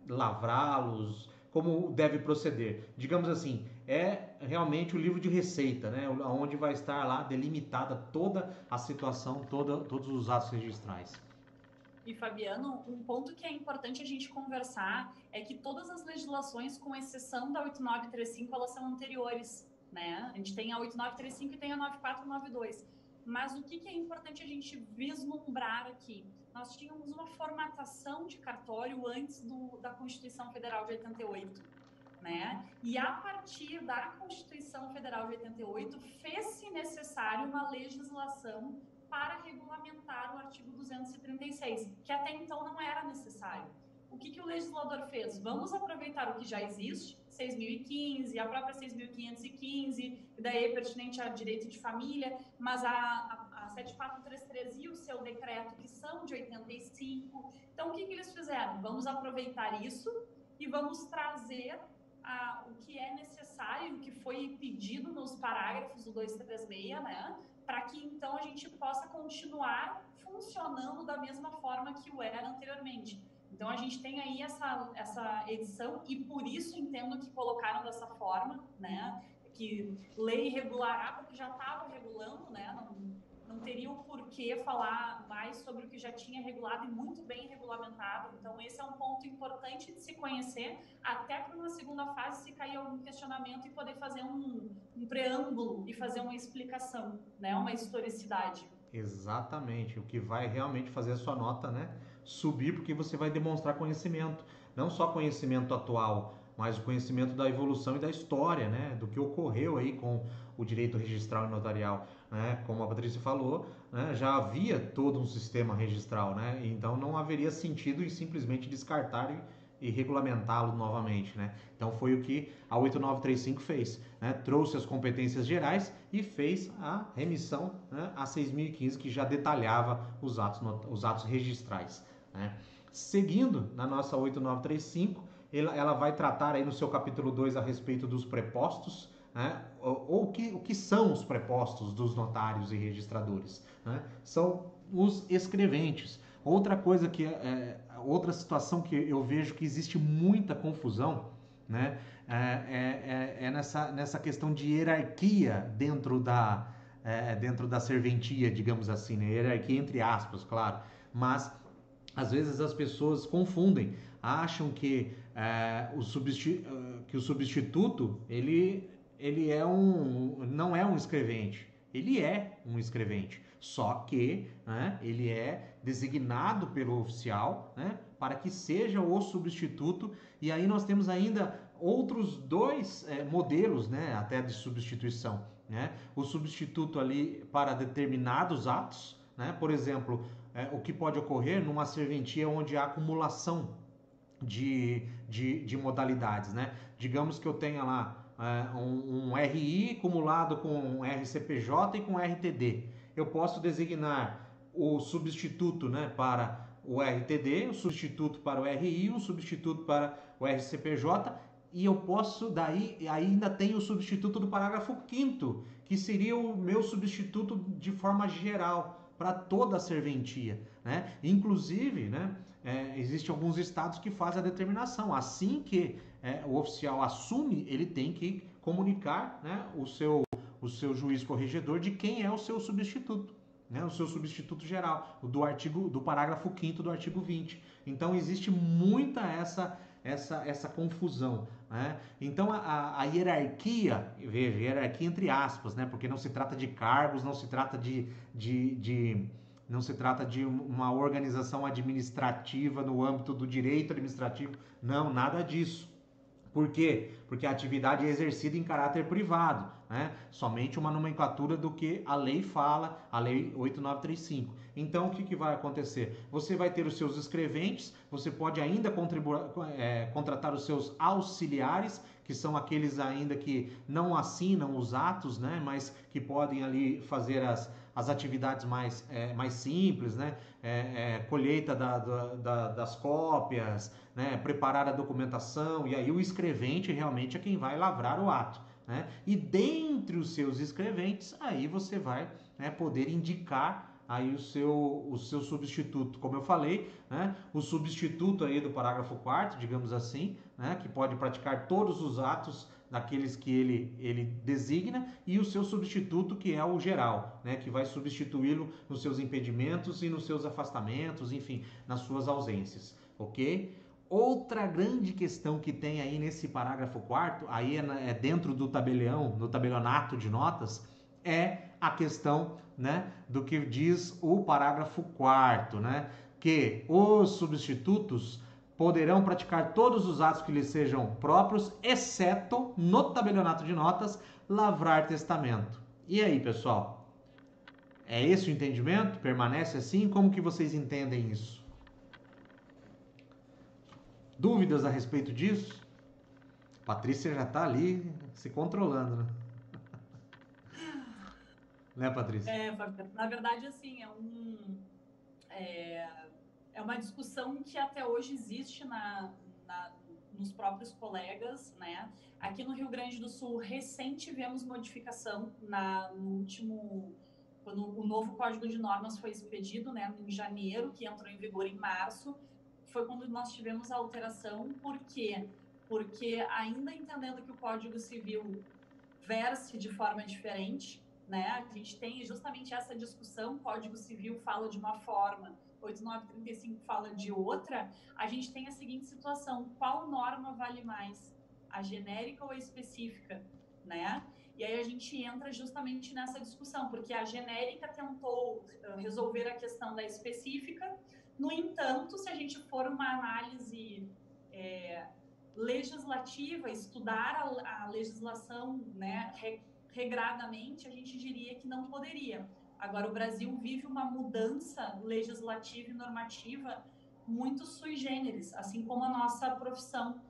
S1: lavrá-los, como deve proceder. Digamos assim, é realmente o livro de receita, né, onde vai estar lá delimitada toda a situação, todos os atos registrais.
S3: E, Fabiano, um ponto que é importante a gente conversar é que todas as legislações, com exceção da 8935, elas são anteriores, né? A gente tem a 8935 e tem a 9492. Mas o que é importante a gente vislumbrar aqui? Nós tínhamos uma formatação de cartório antes da Constituição Federal de 88, né? E a partir da Constituição Federal de 88, fez-se necessário uma legislação para regulamentar o artigo 236, que até então não era necessário. O que o legislador fez? Vamos aproveitar o que já existe, 6.015, a própria 6.515, e daí é pertinente a direito de família, mas a 7433 e o seu decreto, que são de 85. Então, o que eles fizeram? Vamos aproveitar isso e vamos trazer o que é necessário, o que foi pedido nos parágrafos do 236, né? Para que então a gente possa continuar funcionando da mesma forma que o era anteriormente. Então a gente tem aí essa edição e por isso entendo que colocaram dessa forma, né? Que lei regulará, porque já estava regulando, né? Não teria o porquê falar mais sobre o que já tinha regulado e muito bem regulamentado. Então esse é um ponto importante de se conhecer, até para uma segunda fase, se cair algum questionamento e poder fazer um preâmbulo e fazer uma explicação, né? Uma historicidade.
S1: Exatamente, o que vai realmente fazer a sua nota, né, subir, porque você vai demonstrar conhecimento, não só conhecimento atual, mas o conhecimento da evolução e da história, né, do que ocorreu aí com o direito registral e notarial, né, como a Patrícia falou, né, já havia todo um sistema registral, né, então não haveria sentido em simplesmente descartar e regulamentá-lo novamente, né? Então foi o que a 8935 fez, né? Trouxe as competências gerais e fez a remissão, né, a 6.015, que já detalhava os atos registrais, né? Seguindo na nossa 8935, ela vai tratar aí no seu capítulo 2 a respeito dos prepostos, né? O que são os prepostos dos notários e registradores, né? São os escreventes. Outra coisa outra situação que eu vejo que existe muita confusão, né, nessa questão de hierarquia dentro da serventia, digamos assim, né? Hierarquia entre aspas, claro, mas às vezes as pessoas confundem, acham que o substituto ele não é um escrevente, ele é um escrevente. Só que, né, ele é designado pelo oficial, né, para que seja o substituto. E aí nós temos ainda outros dois modelos, né, até de substituição, né? O substituto ali para determinados atos, né? Por exemplo, o que pode ocorrer numa serventia onde há acumulação de modalidades, né? Digamos que eu tenha lá um RI acumulado com um RCPJ e com RTD. Eu posso designar o substituto, né, para o RTD, o substituto para o RI, o substituto para o RCPJ, e eu posso, daí, ainda tem o substituto do parágrafo 5º, que seria o meu substituto de forma geral, para toda a serventia, né? Inclusive, né, existem alguns estados que fazem a determinação, assim que o oficial assume, ele tem que comunicar, né, o seu juiz corregedor de quem é o seu substituto, né, o seu substituto geral, do parágrafo 5º do artigo 20. Então existe muita essa confusão, né? Então a hierarquia, veja, hierarquia entre aspas, né? Porque não se trata de cargos, não se trata não se trata de uma organização administrativa no âmbito do direito administrativo, não, nada disso. Por quê? Porque a atividade é exercida em caráter privado, né? Somente uma nomenclatura do que a lei fala, a lei 8935. Então, o que vai acontecer? Você vai ter os seus escreventes, você pode ainda contratar os seus auxiliares, que são aqueles ainda que não assinam os atos, né? Mas que podem ali fazer as atividades mais simples, né? Colheita das cópias, né? Preparar a documentação, e aí o escrevente realmente é quem vai lavrar o ato, né? E dentre os seus escreventes, aí você vai, né, poder indicar aí o seu substituto, como eu falei, né? O substituto aí do parágrafo 4º, digamos assim, né? Que pode praticar todos os atos daqueles que ele designa, e o seu substituto, que é o geral, né? Que vai substituí-lo nos seus impedimentos e nos seus afastamentos, enfim, nas suas ausências, ok? Outra grande questão que tem aí nesse parágrafo 4º, aí é dentro do tabelião, no tabelionato de notas, é a questão, né, do que diz o parágrafo 4º, né? Que os substitutos poderão praticar todos os atos que lhes sejam próprios, exceto, no tabelionato de notas, lavrar testamento. E aí, pessoal? É esse o entendimento? Permanece assim? Como que vocês entendem isso? Dúvidas a respeito disso? Patrícia já está ali se controlando, né? Né, Patrícia?
S3: Na verdade, assim, é uma discussão que até hoje existe nos próprios colegas, né? Aqui no Rio Grande do Sul, recente tivemos modificação no último, quando o novo Código de Normas foi expedido, né, em janeiro, que entrou em vigor em março, foi quando nós tivemos a alteração. Por quê? Porque ainda entendendo que o Código Civil verse de forma diferente, né? A gente tem justamente essa discussão, o Código Civil fala de uma forma, 8935 fala de outra. A gente tem a seguinte situação: qual norma vale mais, a genérica ou a específica, né? E aí a gente entra justamente nessa discussão, porque a genérica tentou resolver a questão da específica. No entanto, se a gente for uma análise legislativa, estudar a legislação, né, regradamente, a gente diria que não poderia. Agora, o Brasil vive uma mudança legislativa e normativa muito sui generis, assim como a nossa profissão.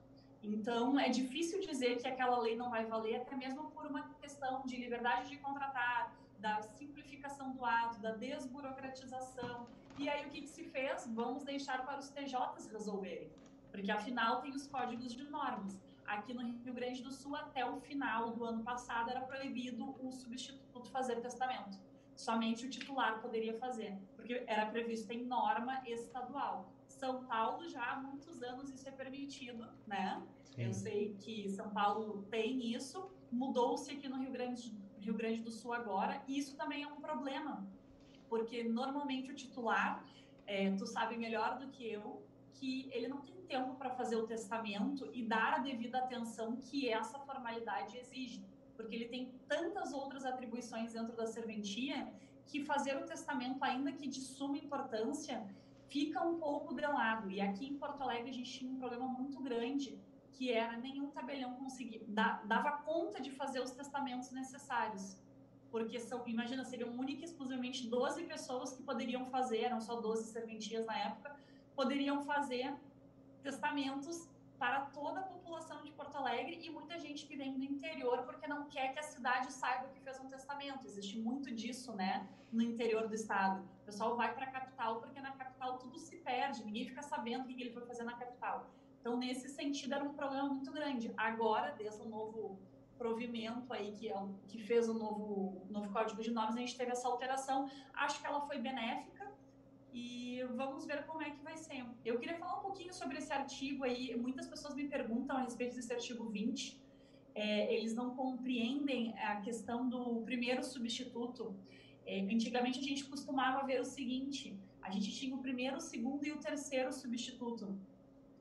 S3: Então, é difícil dizer que aquela lei não vai valer, até mesmo por uma questão de liberdade de contratar, da simplificação do ato, da desburocratização. E aí, o que se fez? Vamos deixar para os TJs resolverem, porque afinal tem os códigos de normas. Aqui no Rio Grande do Sul, até o final do ano passado, era proibido o substituto fazer testamento. Somente o titular poderia fazer, porque era previsto em norma estadual. São Paulo, já há muitos anos isso é permitido, né? Sim. Eu sei que São Paulo tem isso, mudou-se aqui no Rio Grande do Sul agora, e isso também é um problema, porque normalmente o titular, tu sabe melhor do que eu, que ele não tem tempo para fazer o testamento e dar a devida atenção que essa formalidade exige, porque ele tem tantas outras atribuições dentro da serventia que fazer o testamento, ainda que de suma importância, fica um pouco de lado. E aqui em Porto Alegre a gente tinha um problema muito grande, que era nenhum tabelião dava conta de fazer os testamentos necessários, porque imagina, seriam única e exclusivamente 12 pessoas que poderiam fazer, eram só 12 serventias na época, poderiam fazer testamentos para toda a população de Porto Alegre, e muita gente que vem do interior porque não quer que a cidade saiba que fez um testamento. Existe muito disso, né, no interior do estado. O pessoal vai para a capital porque na capital tudo se perde, ninguém fica sabendo o que ele foi fazer na capital. Então, nesse sentido, era um problema muito grande. Agora, desde o novo provimento aí, que fez o novo Código de Normas, a gente teve essa alteração. Acho que ela foi benéfica, e vamos ver como é que vai ser. Eu queria falar um pouquinho sobre esse artigo aí. Muitas pessoas me perguntam a respeito desse artigo 20. Eles não compreendem a questão do primeiro substituto. Antigamente a gente costumava ver o seguinte: a gente tinha o primeiro, o segundo e o terceiro substituto.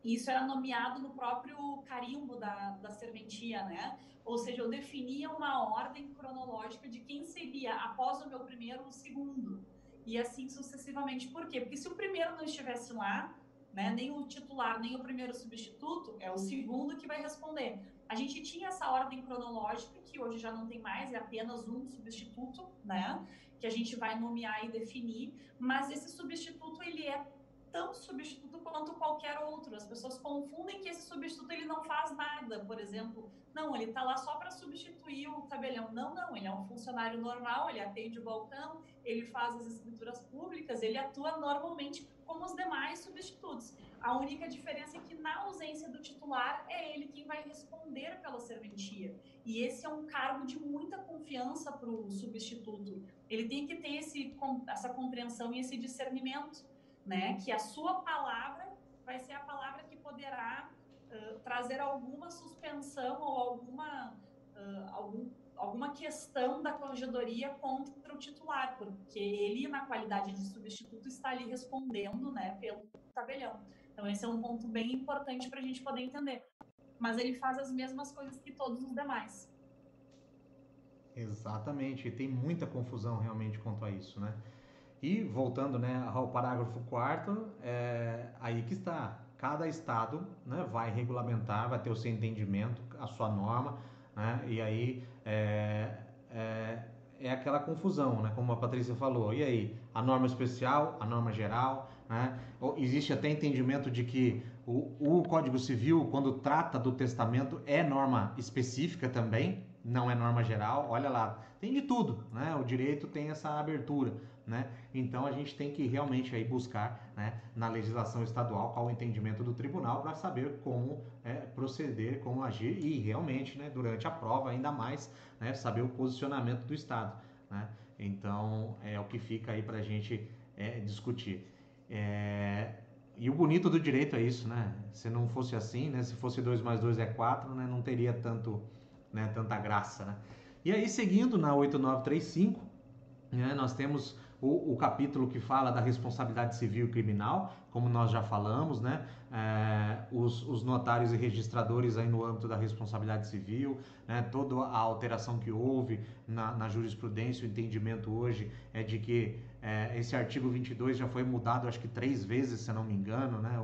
S3: Isso era nomeado no próprio carimbo da serventia, né? Ou seja, eu definia uma ordem cronológica de quem seria após o meu primeiro, o segundo. E assim sucessivamente. Por quê? Porque se o primeiro não estivesse lá, né, nem o titular, nem o primeiro substituto, é o segundo que vai responder. A gente tinha essa ordem cronológica, que hoje já não tem mais, é apenas um substituto, né? Que a gente vai nomear e definir, mas esse substituto, ele é tão substituto quanto qualquer outro. As pessoas confundem que esse substituto ele não faz nada, por exemplo. Não, ele está lá só para substituir o tabelião. Não, ele é um funcionário normal, ele atende o balcão, ele faz as escrituras públicas, ele atua normalmente como os demais substitutos. A única diferença é que na ausência do titular é ele quem vai responder pela serventia. E esse é um cargo de muita confiança para o substituto. Ele tem que ter essa compreensão e esse discernimento, né? Que a sua palavra vai ser a palavra que poderá trazer alguma suspensão ou alguma questão da corregedoria contra o titular, porque ele, na qualidade de substituto, está ali respondendo, né, pelo tabelião. Então, esse é um ponto bem importante para a gente poder entender. Mas ele faz as mesmas coisas que todos os demais.
S1: Exatamente, tem muita confusão realmente quanto a isso, né? E voltando, né, ao parágrafo 4º, aí que está. Cada estado, né, vai regulamentar, vai ter o seu entendimento, a sua norma, né? E aí é aquela confusão, né? Como a Patrícia falou. E aí, a norma especial, a norma geral, né? Existe até entendimento de que o Código Civil, quando trata do testamento, é norma específica também, não é norma geral. Olha lá, tem de tudo, né? O direito tem essa abertura, né? Então a gente tem que realmente aí buscar, né, na legislação estadual qual o entendimento do tribunal para saber como proceder, como agir e realmente, né, durante a prova ainda mais, né, saber o posicionamento do Estado, né? Então é o que fica aí para a gente discutir. E o bonito do direito é isso, né? Se não fosse assim, né, se fosse 2 mais 2 é 4, né, não teria tanta graça, né? E aí seguindo na 8935, né, nós temos o capítulo que fala da responsabilidade civil e criminal, como nós já falamos, né? Os notários e registradores aí no âmbito da responsabilidade civil, né? Toda a alteração que houve na jurisprudência, o entendimento hoje é de que esse artigo 22 já foi mudado, acho que 3 vezes, se eu não me engano, né?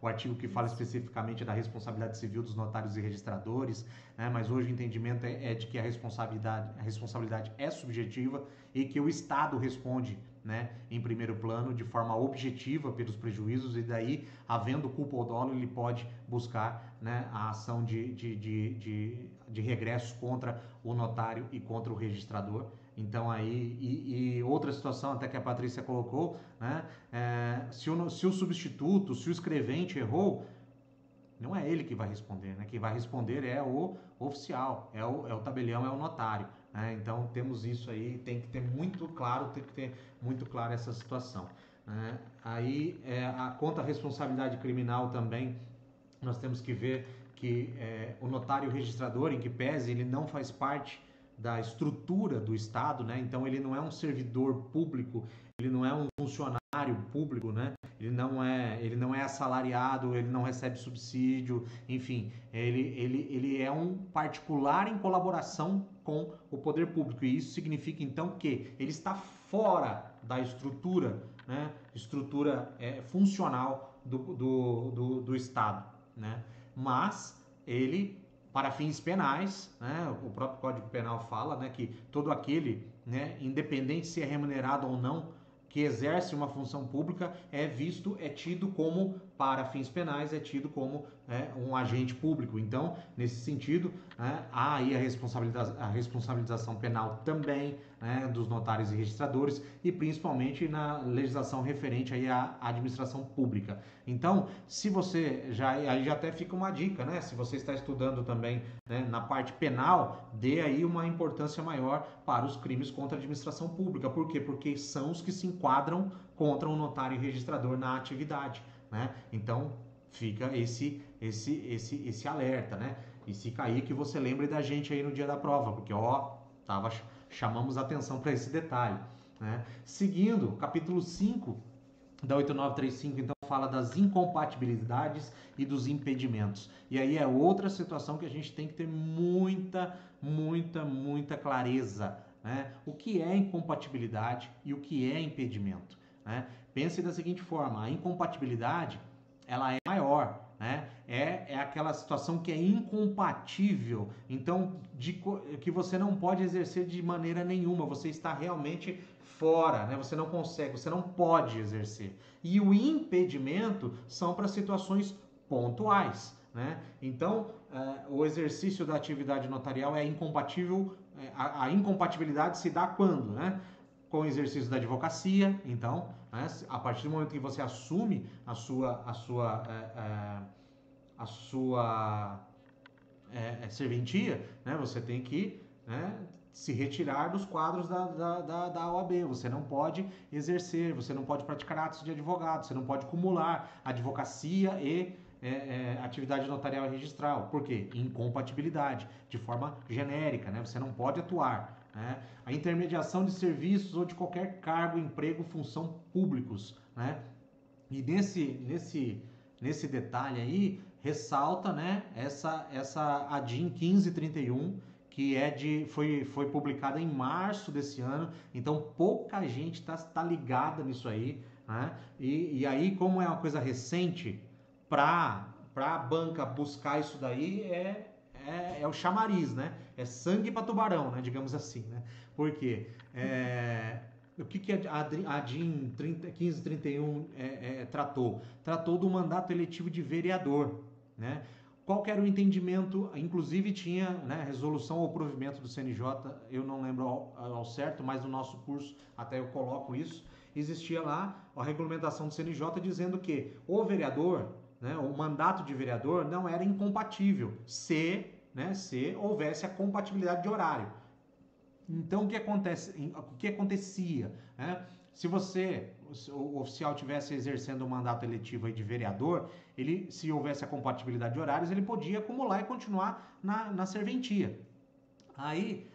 S1: O artigo que fala especificamente da responsabilidade civil dos notários e registradores, né? Mas hoje o entendimento é de que a responsabilidade é subjetiva e que o Estado responde, né, em primeiro plano, de forma objetiva pelos prejuízos, e daí, havendo culpa ou dolo, ele pode buscar, né, a ação de regresso contra o notário e contra o registrador. Então aí, e outra situação até que a Patrícia colocou, né, se o substituto, se o escrevente errou, não é ele que vai responder, né? Quem vai responder é o oficial, é o tabelião, é o notário, né? Então temos isso aí, tem que ter muito claro, essa situação, né? Aí, quanto à responsabilidade criminal também, nós temos que ver que o notário registrador, em que pese, ele não faz parte da estrutura do Estado, né? Então ele não é um servidor público, ele não é um funcionário público, né? Ele não é assalariado, ele não recebe subsídio, enfim, ele é um particular em colaboração com o poder público, e isso significa então que ele está fora da estrutura, né? Estrutura funcional do Estado, né? Mas ele, para fins penais, né, o próprio Código Penal fala, né, que todo aquele, né, independente se é remunerado ou não, que exerce uma função pública é tido como, para fins penais, é tido como um agente público. Então, nesse sentido, né, há aí a responsabilização penal também, né, dos notários e registradores, e principalmente na legislação referente aí à administração pública. Então, se você aí já até fica uma dica, né? Se você está estudando também, né, na parte penal, dê aí uma importância maior para os crimes contra a administração pública. Por quê? Porque são os que se enquadram contra um notário e registrador na atividade, né? Então, fica esse alerta, né? E se cair, que você lembre da gente aí no dia da prova, porque chamamos atenção para esse detalhe, né? Seguindo, capítulo 5 da 8935, então fala das incompatibilidades e dos impedimentos. E aí é outra situação que a gente tem que ter muita clareza, né? O que é incompatibilidade e o que é impedimento, né? Pense da seguinte forma: a incompatibilidade, ela é maior, né? É aquela situação que é incompatível, então que você não pode exercer de maneira nenhuma, você está realmente fora, né? Você não consegue, você não pode exercer. E o impedimento são para situações pontuais, né? Então, o exercício da atividade notarial é incompatível, a incompatibilidade se dá quando, né? Com o exercício da advocacia, então, né? A partir do momento que você assume a sua serventia, né? Você tem que, né, se retirar dos quadros da OAB. Você não pode exercer, você não pode praticar atos de advogado, você não pode acumular advocacia e atividade notarial e registral. Por quê? Incompatibilidade, de forma genérica, né? Você não pode atuar, né? A intermediação de serviços ou de qualquer cargo, emprego, função públicos, né? E nesse detalhe aí, ressalta, né, essa ADIM 1531, que foi publicada em março desse ano, então pouca gente tá ligada nisso aí, né? E aí, como é uma coisa recente, para a banca buscar isso daí é o chamariz, né? É sangue para tubarão, né? Digamos assim, né? Por quê? O que a DIN 1531 tratou? Tratou do mandato eletivo de vereador, né? Qual que era o entendimento? Inclusive tinha, né, resolução ou provimento do CNJ, eu não lembro ao certo, mas no nosso curso até eu coloco isso. Existia lá a regulamentação do CNJ dizendo que o vereador, né, o mandato de vereador não era incompatível se houvesse a compatibilidade de horário. Então, o que acontecia, né? Se o oficial tivesse exercendo o mandato eletivo aí de vereador, se houvesse a compatibilidade de horários, ele podia acumular e continuar na serventia. Aí,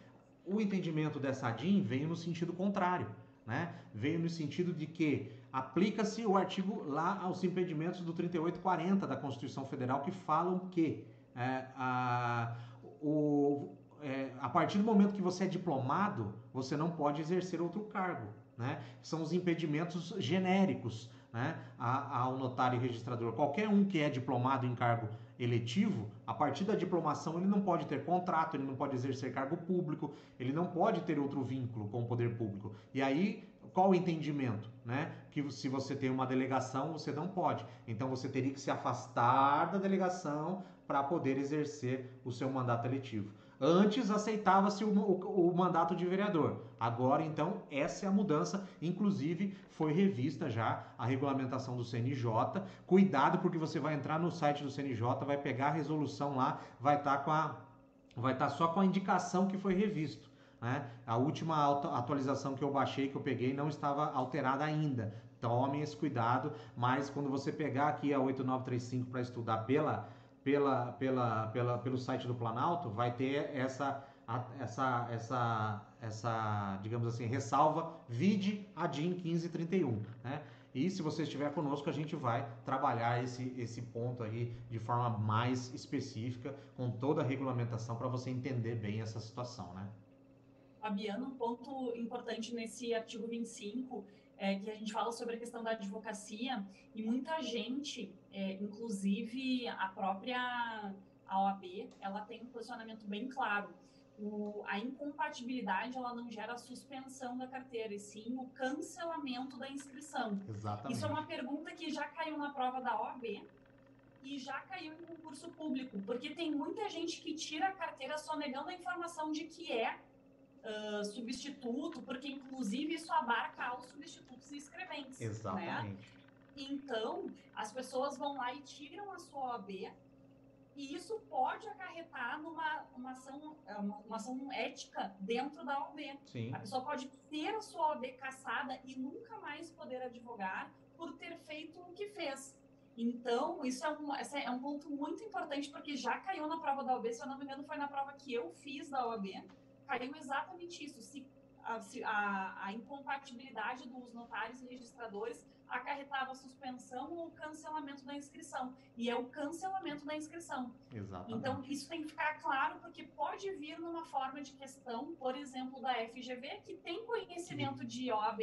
S1: o entendimento dessa ADIM veio no sentido contrário, né? Veio no sentido de que aplica-se o artigo lá aos impedimentos do 3840 da Constituição Federal, que falam que a partir do momento que você é diplomado, você não pode exercer outro cargo, né? São os impedimentos genéricos, né, ao notário e registrador. Qualquer um que é diplomado em cargo eletivo, a partir da diplomação ele não pode ter contrato, ele não pode exercer cargo público, ele não pode ter outro vínculo com o poder público. E aí, qual o entendimento, né? Que se você tem uma delegação, você não pode. Então você teria que se afastar da delegação para poder exercer o seu mandato eletivo. Antes aceitava-se o mandato de vereador. Agora, então, essa é a mudança. Inclusive, foi revista já a regulamentação do CNJ. Cuidado, porque você vai entrar no site do CNJ, vai pegar a resolução lá, vai estar só com a indicação que foi revisto, né? A última atualização que eu baixei, que eu peguei, não estava alterada ainda. Tomem esse cuidado, mas quando você pegar aqui a 8935 para estudar pelo site do Planalto, vai ter essa, digamos assim, ressalva, vide a DIN 1531, né? E se você estiver conosco, a gente vai trabalhar esse ponto aí de forma mais específica, com toda a regulamentação, para você entender bem essa situação, né?
S3: Fabiano, um ponto importante nesse artigo 25 é que a gente fala sobre a questão da advocacia e muita gente, inclusive a própria OAB, ela tem um posicionamento bem claro. A incompatibilidade, ela não gera a suspensão da carteira, e sim o cancelamento da inscrição.
S1: Exatamente.
S3: Isso é uma pergunta que já caiu na prova da OAB e já caiu em concurso público, porque tem muita gente que tira a carteira só negando a informação de que substituto, porque inclusive isso abarca aos substitutos e escreventes.
S1: Exatamente.
S3: Né? Então, as pessoas vão lá e tiram a sua OAB, e isso pode acarretar numa ação ética dentro da OAB.
S1: Sim.
S3: A pessoa pode ter a sua OAB cassada e nunca mais poder advogar por ter feito o que fez. Então, isso é um ponto muito importante, porque já caiu na prova da OAB, se eu não me engano, foi na prova que eu fiz da OAB, caiu exatamente isso. Se a incompatibilidade dos notários e registradores acarretava suspensão ou cancelamento da inscrição. E é o cancelamento da inscrição.
S1: Exatamente.
S3: Então, isso tem que ficar claro, porque pode vir numa forma de questão, por exemplo, da FGV, que tem conhecimento de OAB,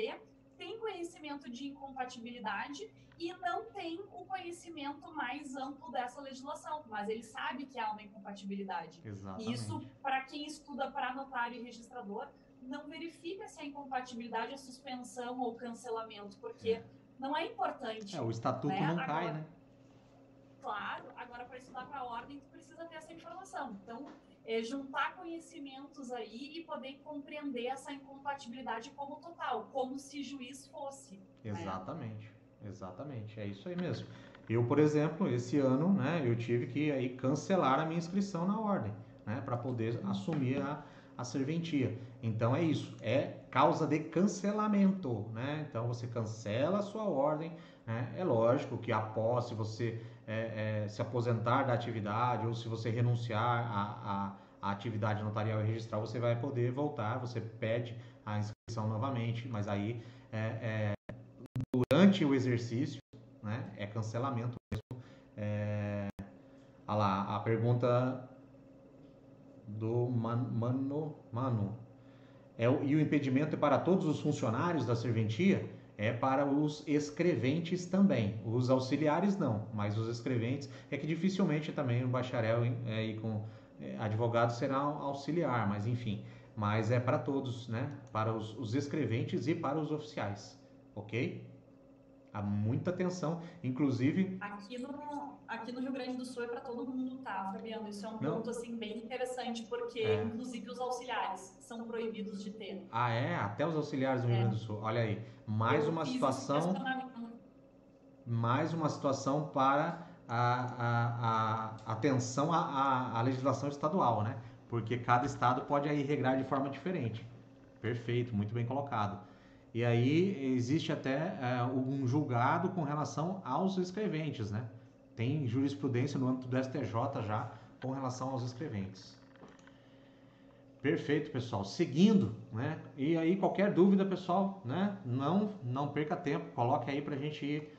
S3: tem conhecimento de incompatibilidade e não tem o conhecimento mais amplo dessa legislação, mas ele sabe que há uma incompatibilidade.
S1: Exatamente.
S3: E isso, para quem estuda para notário e registrador, não verifica se a incompatibilidade é suspensão ou cancelamento, porque não é importante.
S1: O estatuto não cai, né?
S3: Claro, agora para estudar para a ordem, tu precisa ter essa informação. Então, juntar conhecimentos aí e poder compreender essa incompatibilidade como total, como se juiz fosse.
S1: Exatamente, exatamente, é isso aí mesmo. Eu, por exemplo, esse ano, né, eu tive que aí cancelar a minha inscrição na ordem, né, para poder assumir a serventia. Então é isso, é causa de cancelamento, né? Então você cancela a sua ordem, né? É lógico que após, se você se aposentar da atividade ou se você renunciar à atividade notarial e registral, você vai poder voltar, você pede a inscrição novamente, mas aí durante o exercício, né, é cancelamento mesmo. Olha lá, a pergunta do Mano. E o impedimento é para todos os funcionários da serventia? É para os escreventes também. Os auxiliares não, mas os escreventes é que dificilmente também o bacharel e com advogado será auxiliar, mas enfim. Mas é para todos, né? Para os escreventes e para os oficiais, ok? Há muita atenção, inclusive...
S3: Aqui no Rio Grande do Sul é para todo mundo, tá, Fabiano? Isso é um ponto, assim, bem interessante, porque, inclusive, os auxiliares são proibidos de ter.
S1: Ah, é? Até os auxiliares do Rio Grande do Sul. Olha aí, mais uma situação para a atenção à legislação estadual, né? Porque cada estado pode aí regrar de forma diferente. Perfeito, muito bem colocado. E aí existe até um julgado com relação aos escreventes, né? Tem jurisprudência no âmbito do STJ já com relação aos escreventes. Perfeito, pessoal. Seguindo, né? E aí qualquer dúvida, pessoal, né? Não perca tempo, coloque aí pra gente ir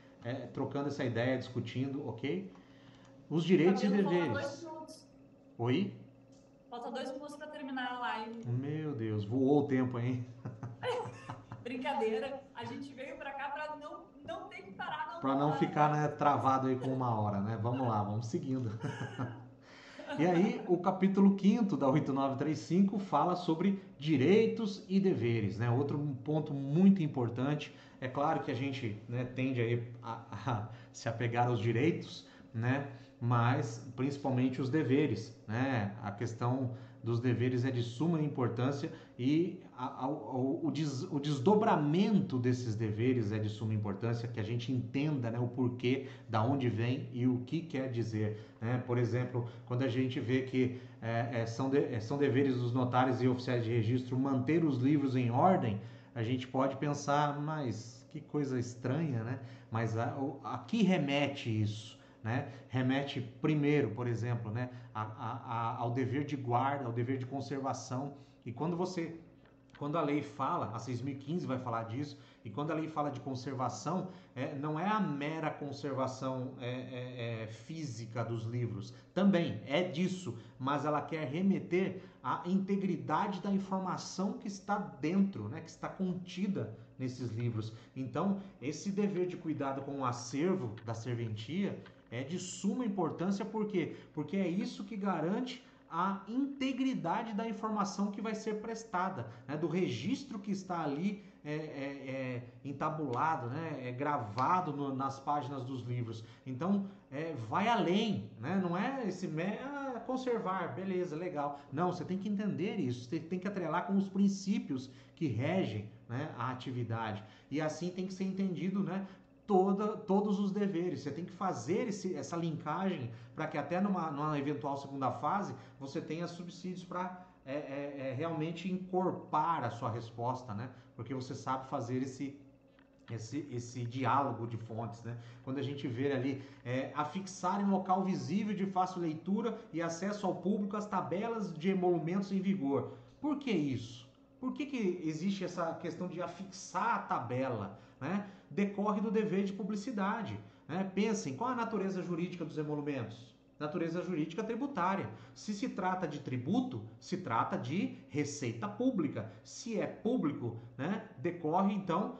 S1: trocando essa ideia, discutindo, ok? Os direitos e deveres.
S3: Falta 2 minutos.
S1: Oi?
S3: Falta 2 minutos para terminar a live.
S1: Meu Deus, voou o tempo, hein?
S3: Brincadeira, a gente veio para cá para não ter que parar.
S1: Para não ficar, né, travado aí com 1 hora, né? Vamos lá, vamos seguindo. E aí, o capítulo 5º da 8935 fala sobre direitos e deveres, né? Outro ponto muito importante. É claro que a gente, né, tende aí a se apegar aos direitos, né? Mas principalmente os deveres, né? A questão dos deveres é de suma importância e o desdobramento desses deveres é de suma importância, que a gente entenda, né, o porquê, da onde vem e o que quer dizer, né? Por exemplo, quando a gente vê que são deveres dos notários e oficiais de registro manter os livros em ordem, a gente pode pensar, mas que coisa estranha, né? Mas a que remete isso? Né? Remete primeiro, por exemplo, né, ao dever de guarda, ao dever de conservação. E quando a lei fala, a 6.015 vai falar disso, e quando a lei fala de conservação, não é a mera conservação física dos livros, também é disso, mas ela quer remeter à integridade da informação que está dentro, né, que está contida nesses livros. Então, esse dever de cuidado com o acervo da serventia é de suma importância, por quê? Porque é isso que garante a integridade da informação que vai ser prestada, né? Do registro que está ali entabulado, né? Gravado nas páginas dos livros. Então, vai além, né? Não é esse conservar, beleza, legal. Não, você tem que entender isso, você tem que atrelar com os princípios que regem, né, a atividade. E assim tem que ser entendido, né, todos os deveres. Você tem que fazer essa linkagem para que até numa eventual segunda fase você tenha subsídios para realmente encorpar a sua resposta, né? Porque você sabe fazer esse diálogo de fontes, né? Quando a gente vê ali afixar em local visível de fácil leitura e acesso ao público as tabelas de emolumentos em vigor. Por que isso? Por que existe essa questão de afixar a tabela? Né? Decorre do dever de publicidade. Né? Pensem, qual a natureza jurídica dos emolumentos? Natureza jurídica tributária. Se trata de tributo, se trata de receita pública. Se é público, né, decorre então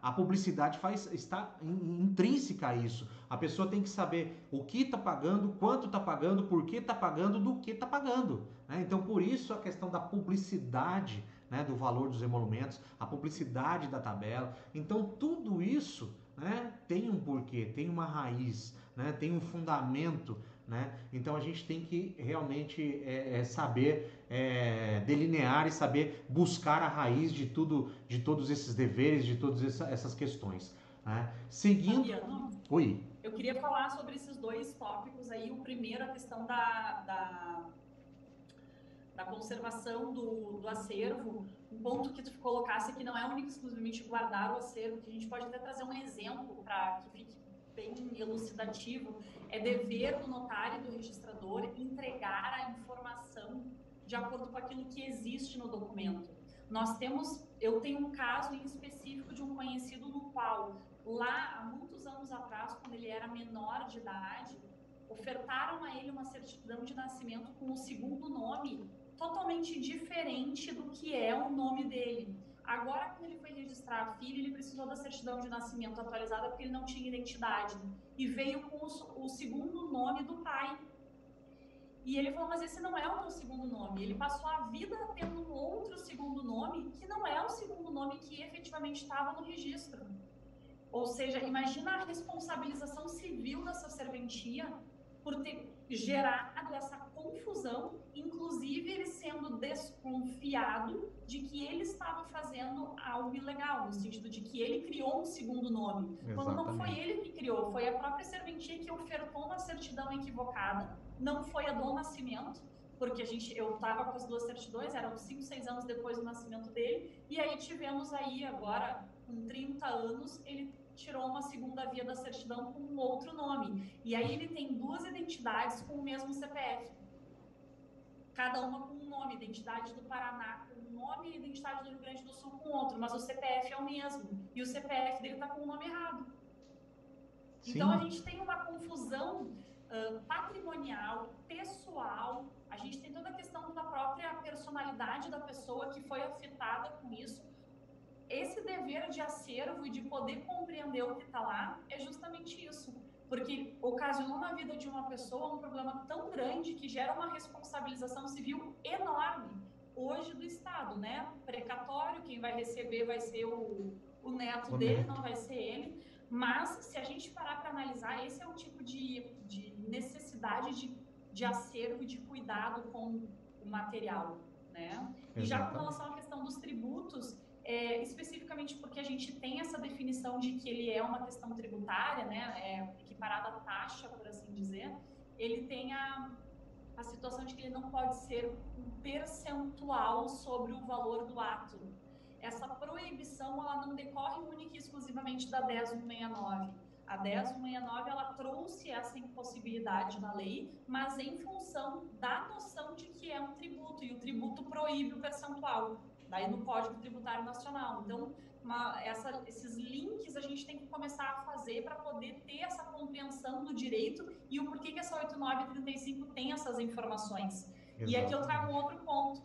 S1: a publicidade está intrínseca a isso. A pessoa tem que saber o que está pagando, quanto está pagando, por que está pagando, do que está pagando. Né? Então, por isso a questão da publicidade, né, do valor dos emolumentos, a publicidade da tabela. Então, tudo isso, né, tem um porquê, tem uma raiz, né, tem um fundamento. Né? Então a gente tem que realmente saber delinear e saber buscar a raiz de todos esses deveres, de todas essas questões. Né? Seguindo.
S3: Fabiano,
S1: Oi.
S3: eu queria falar sobre esses dois tópicos aí. O primeiro, a questão da conservação do acervo. Um ponto que tu colocasse que não é único exclusivamente guardar o acervo, que a gente pode até trazer um exemplo para que fique bem elucidativo, é dever do notário e do registrador entregar a informação de acordo com aquilo que existe no documento. Eu tenho um caso em específico de um conhecido no qual, lá há muitos anos atrás, quando ele era menor de idade, ofertaram a ele uma certidão de nascimento com o segundo nome totalmente diferente do que é o nome dele. Agora, quando ele foi registrar a filha, ele precisou da certidão de nascimento atualizada porque ele não tinha identidade. E veio com o segundo nome do pai. E ele falou, mas esse não é o meu segundo nome. Ele passou a vida tendo um outro segundo nome que não é o segundo nome que efetivamente estava no registro. Ou seja, imagina a responsabilização civil dessa serventia por ter gerado essa confusão, inclusive ele sendo desconfiado de que ele estava fazendo algo ilegal, no sentido de que ele criou um segundo nome.
S1: Exatamente.
S3: Quando não foi ele que criou, foi a própria serventia que ofertou uma certidão equivocada, não foi a do nascimento, porque eu estava com as duas certidões, eram 5, 6 anos depois do nascimento dele, e aí tivemos aí agora, com 30 anos, ele tirou uma segunda via da certidão com um outro nome. E aí ele tem 2 identidades com o mesmo CPF. Cada uma com um nome. Identidade do Paraná com um nome e identidade do Rio Grande do Sul com outro. Mas o CPF é o mesmo. E o CPF dele está com o nome errado. Sim. Então a gente tem uma confusão patrimonial, pessoal. A gente tem toda a questão da própria personalidade da pessoa que foi afetada com isso. Esse dever de acervo e de poder compreender o que está lá é justamente isso, porque ocasionou na vida de uma pessoa um problema tão grande que gera uma responsabilização civil enorme hoje do Estado, né? Precatório, quem vai receber vai ser o neto dele, não vai ser ele, mas se a gente parar para analisar, esse é o tipo de necessidade de acervo e de cuidado com o material, né? E já com relação à questão dos tributos, especificamente porque a gente tem essa definição de que ele é uma questão tributária, né, equiparada à taxa, por assim dizer, ele tem a situação de que ele não pode ser um percentual sobre o valor do ato. Essa proibição, ela não decorre única e exclusivamente da 10.169. A 10.169, ela trouxe essa impossibilidade na lei, mas em função da noção de que é um tributo, e o tributo proíbe o percentual. Daí no Código Tributário Nacional. Então, esses links a gente tem que começar a fazer para poder ter essa compreensão do direito e o porquê que essa 8935 tem essas informações. Exatamente. E aqui eu trago um outro ponto.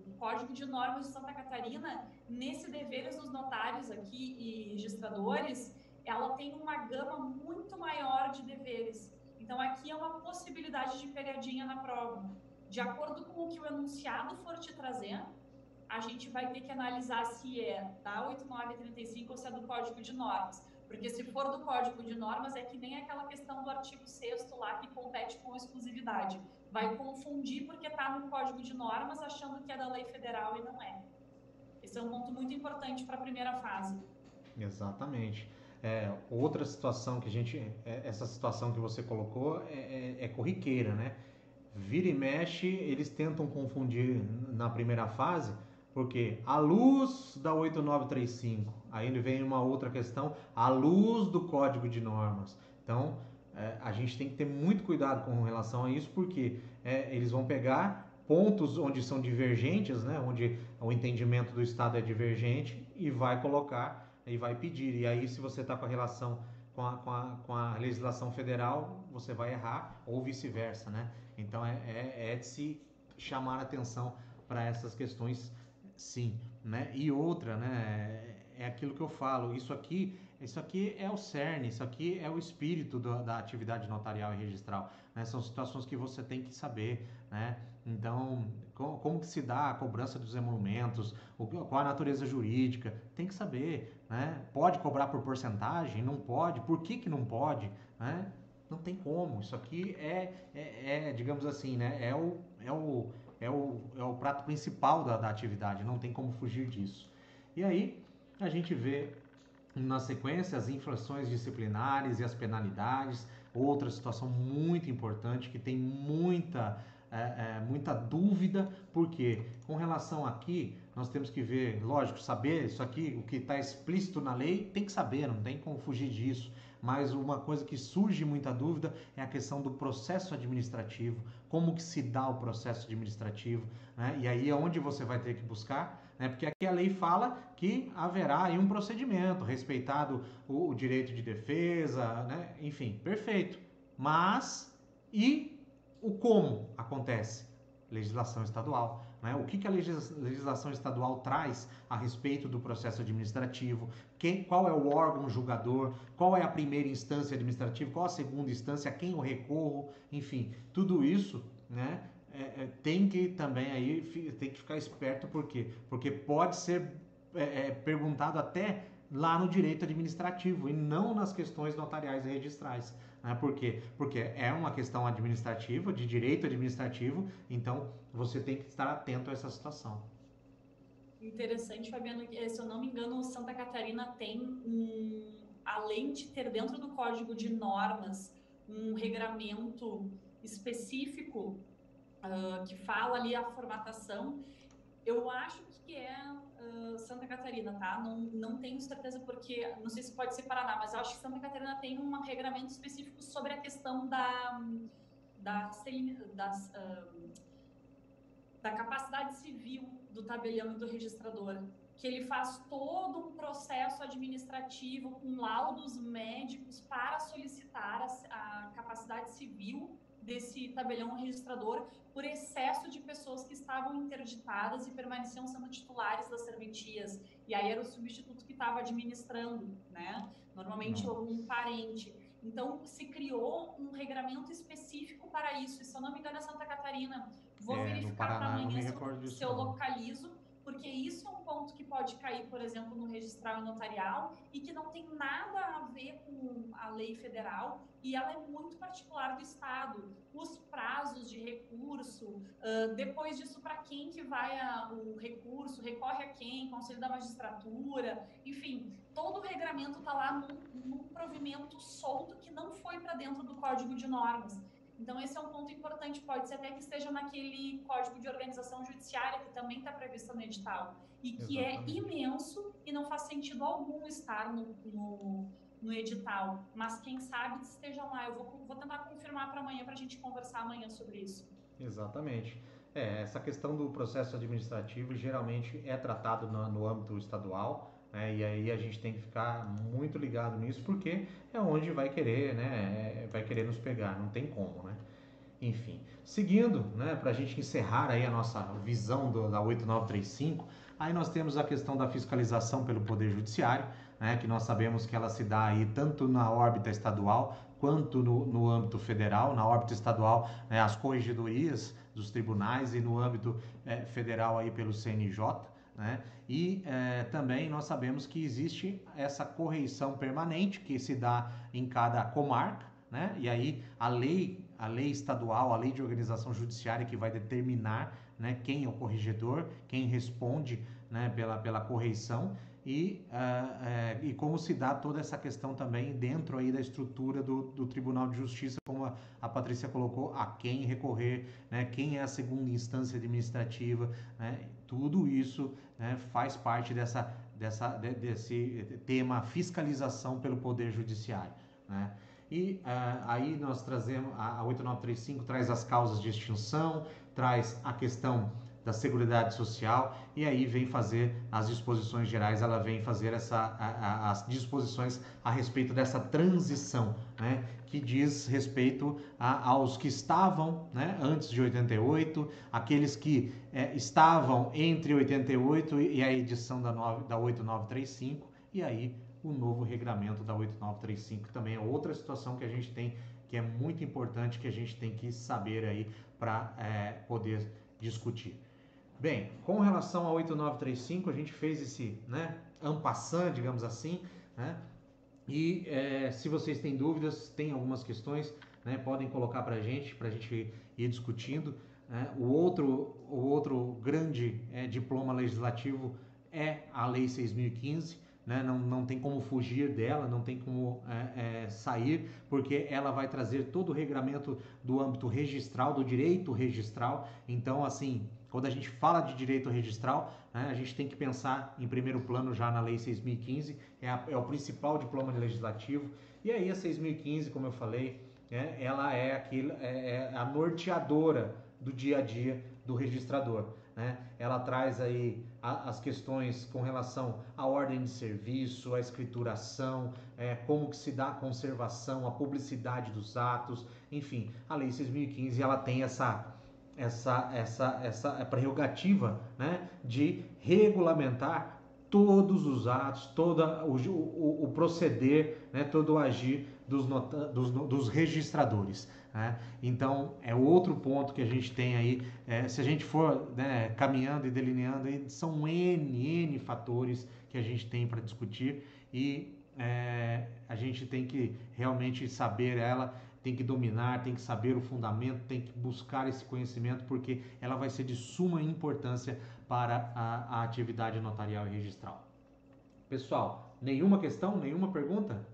S3: O Código de Normas de Santa Catarina, nesse deveres dos notários aqui e registradores, ela tem uma gama muito maior de deveres. Então, aqui é uma possibilidade de pegadinha na prova. De acordo com o que o enunciado for te trazer, a gente vai ter que analisar se é da 8935 ou se é do Código de Normas. Porque se for do Código de Normas, é que nem aquela questão do artigo 6º lá que compete com exclusividade. Vai confundir porque está no Código de Normas achando que é da lei federal e não é. Esse é um ponto muito importante para a primeira fase.
S1: Exatamente. Outra situação que essa situação que você colocou é corriqueira, né? Vira e mexe, eles tentam confundir na primeira fase, porque à luz da 8935, aí vem uma outra questão, à luz do Código de Normas. Então, a gente tem que ter muito cuidado com relação a isso, porque eles vão pegar pontos onde são divergentes, né, onde o entendimento do Estado é divergente, e vai colocar e vai pedir. E aí, se você está com a relação com a legislação federal, você vai errar, ou vice-versa, né? Então é de se chamar a atenção para essas questões, sim, né? E outra, né, é aquilo que eu falo, isso aqui é o cerne, isso aqui é o espírito da atividade notarial e registral, né? São situações que você tem que saber, né? Então, como que se dá a cobrança dos emolumentos, qual a natureza jurídica, tem que saber, né? Pode cobrar por porcentagem? Não pode? Por que não pode? Né? Não tem como. Isso aqui digamos assim, né? É o prato principal da atividade, não tem como fugir disso. E aí, a gente vê na sequência as infrações disciplinares e as penalidades, outra situação muito importante que tem muita dúvida, porque com relação aqui, nós temos que ver, lógico, saber isso aqui, o que está explícito na lei, tem que saber, não tem como fugir disso. Mas uma coisa que surge muita dúvida é a questão do processo administrativo, como que se dá o processo administrativo, né? E aí é onde você vai ter que buscar, né? Porque aqui a lei fala que haverá aí um procedimento, respeitado o direito de defesa, né? Enfim, perfeito. Mas, e o como acontece? Legislação estadual, né? O que a legislação estadual traz a respeito do processo administrativo, qual é o órgão julgador, qual é a primeira instância administrativa, qual a segunda instância, a quem eu recorro, enfim, tudo isso, né? Tem que também aí tem que ficar esperto, por quê? Porque pode ser perguntado até lá no direito administrativo e não nas questões notariais e registrais. Né? Por quê? Porque é uma questão administrativa, de direito administrativo, então você tem que estar atento a essa situação.
S3: Interessante, Fabiano, se eu não me engano, Santa Catarina tem, além de ter dentro do Código de Normas um regramento específico que fala ali a formatação. Eu acho que é Santa Catarina, tá? Não tenho certeza porque, não sei se pode ser Paraná, mas eu acho que Santa Catarina tem um regramento específico sobre a questão da capacidade civil do tabelião e do registrador, que ele faz todo um processo administrativo com laudos médicos para solicitar a capacidade civil desse tabelião registrador por excesso de pessoas que estavam interditadas e permaneciam sendo titulares das serventias. E aí era o substituto que estava administrando, né? Normalmente algum parente. Então, se criou um regramento específico para isso. E se eu não me engano, é Santa Catarina. Vou verificar para amanhã se eu localizo, porque isso é um ponto que pode cair, por exemplo, no registral e notarial e que não tem nada a ver com a lei federal e ela é muito particular do Estado. Os prazos de recurso, depois disso, para quem que vai o recurso, recorre a quem, Conselho da Magistratura, enfim, todo o regramento está lá num provimento solto que não foi para dentro do Código de Normas. Então, esse é um ponto importante, pode ser até que esteja naquele Código de Organização Judiciária, que também está previsto no edital, e que Exatamente. É imenso e não faz sentido algum estar no edital, mas quem sabe esteja lá. Eu vou tentar confirmar para amanhã, para a gente conversar amanhã sobre isso.
S1: Exatamente. Essa questão do processo administrativo geralmente é tratado no âmbito estadual, né? E aí a gente tem que ficar muito ligado nisso, porque é onde vai querer, né? Vai querer nos pegar, não tem como, né? Enfim, seguindo, né, para a gente encerrar aí a nossa visão da 8935, aí nós temos a questão da fiscalização pelo Poder Judiciário, né, que nós sabemos que ela se dá aí tanto na órbita estadual quanto no âmbito federal. Na órbita estadual, né, as corregedorias dos tribunais, e no âmbito federal aí pelo CNJ, né? E também nós sabemos que existe essa correição permanente que se dá em cada comarca, né? E aí a lei estadual, a lei de organização judiciária que vai determinar, né, quem é o corregedor, quem responde, né, pela correição e como se dá toda essa questão também dentro aí da estrutura do Tribunal de Justiça, como a Patrícia colocou, a quem recorrer, né, quem é a segunda instância administrativa, né, tudo isso, né, faz parte desse tema fiscalização pelo Poder Judiciário, né? E aí nós trazemos, a 8935 traz as causas de extinção, traz a questão da Seguridade Social, e aí vem fazer as disposições gerais, ela vem fazer as disposições a respeito dessa transição, né, que diz respeito aos que estavam, né, antes de 88, aqueles que estavam entre 88 e a edição da 8935, e aí o novo regramento da 8935 também é outra situação que a gente tem, que é muito importante, que a gente tem que saber aí para poder discutir. Bem, com relação ao 8935, a gente fez esse, né, en passant, digamos assim, né, e se vocês têm dúvidas, tem algumas questões, né, podem colocar para a gente ir discutindo. Né. O outro grande diploma legislativo é a Lei 6.015, né, não tem como fugir dela, não tem como sair, porque ela vai trazer todo o regramento do âmbito registral, do direito registral. Então, assim, quando a gente fala de direito registral, né, a gente tem que pensar em primeiro plano já na Lei 6.015, é o principal diploma legislativo. E aí a 6.015, como eu falei, ela é a norteadora do dia a dia do registrador. Né? Ela traz aí as questões com relação à ordem de serviço, à escrituração, como que se dá a conservação, a publicidade dos atos, enfim, a Lei 6.015 ela tem essa prerrogativa, né, de regulamentar todos os atos, todo o proceder, né, todo o agir dos registradores. Né? Então, é outro ponto que a gente tem aí, se a gente for, né, caminhando e delineando, aí, são N fatores que a gente tem para discutir, e a gente tem que realmente saber ela, tem que dominar, tem que saber o fundamento, tem que buscar esse conhecimento, porque ela vai ser de suma importância para a atividade notarial e registral. Pessoal, nenhuma questão, nenhuma pergunta?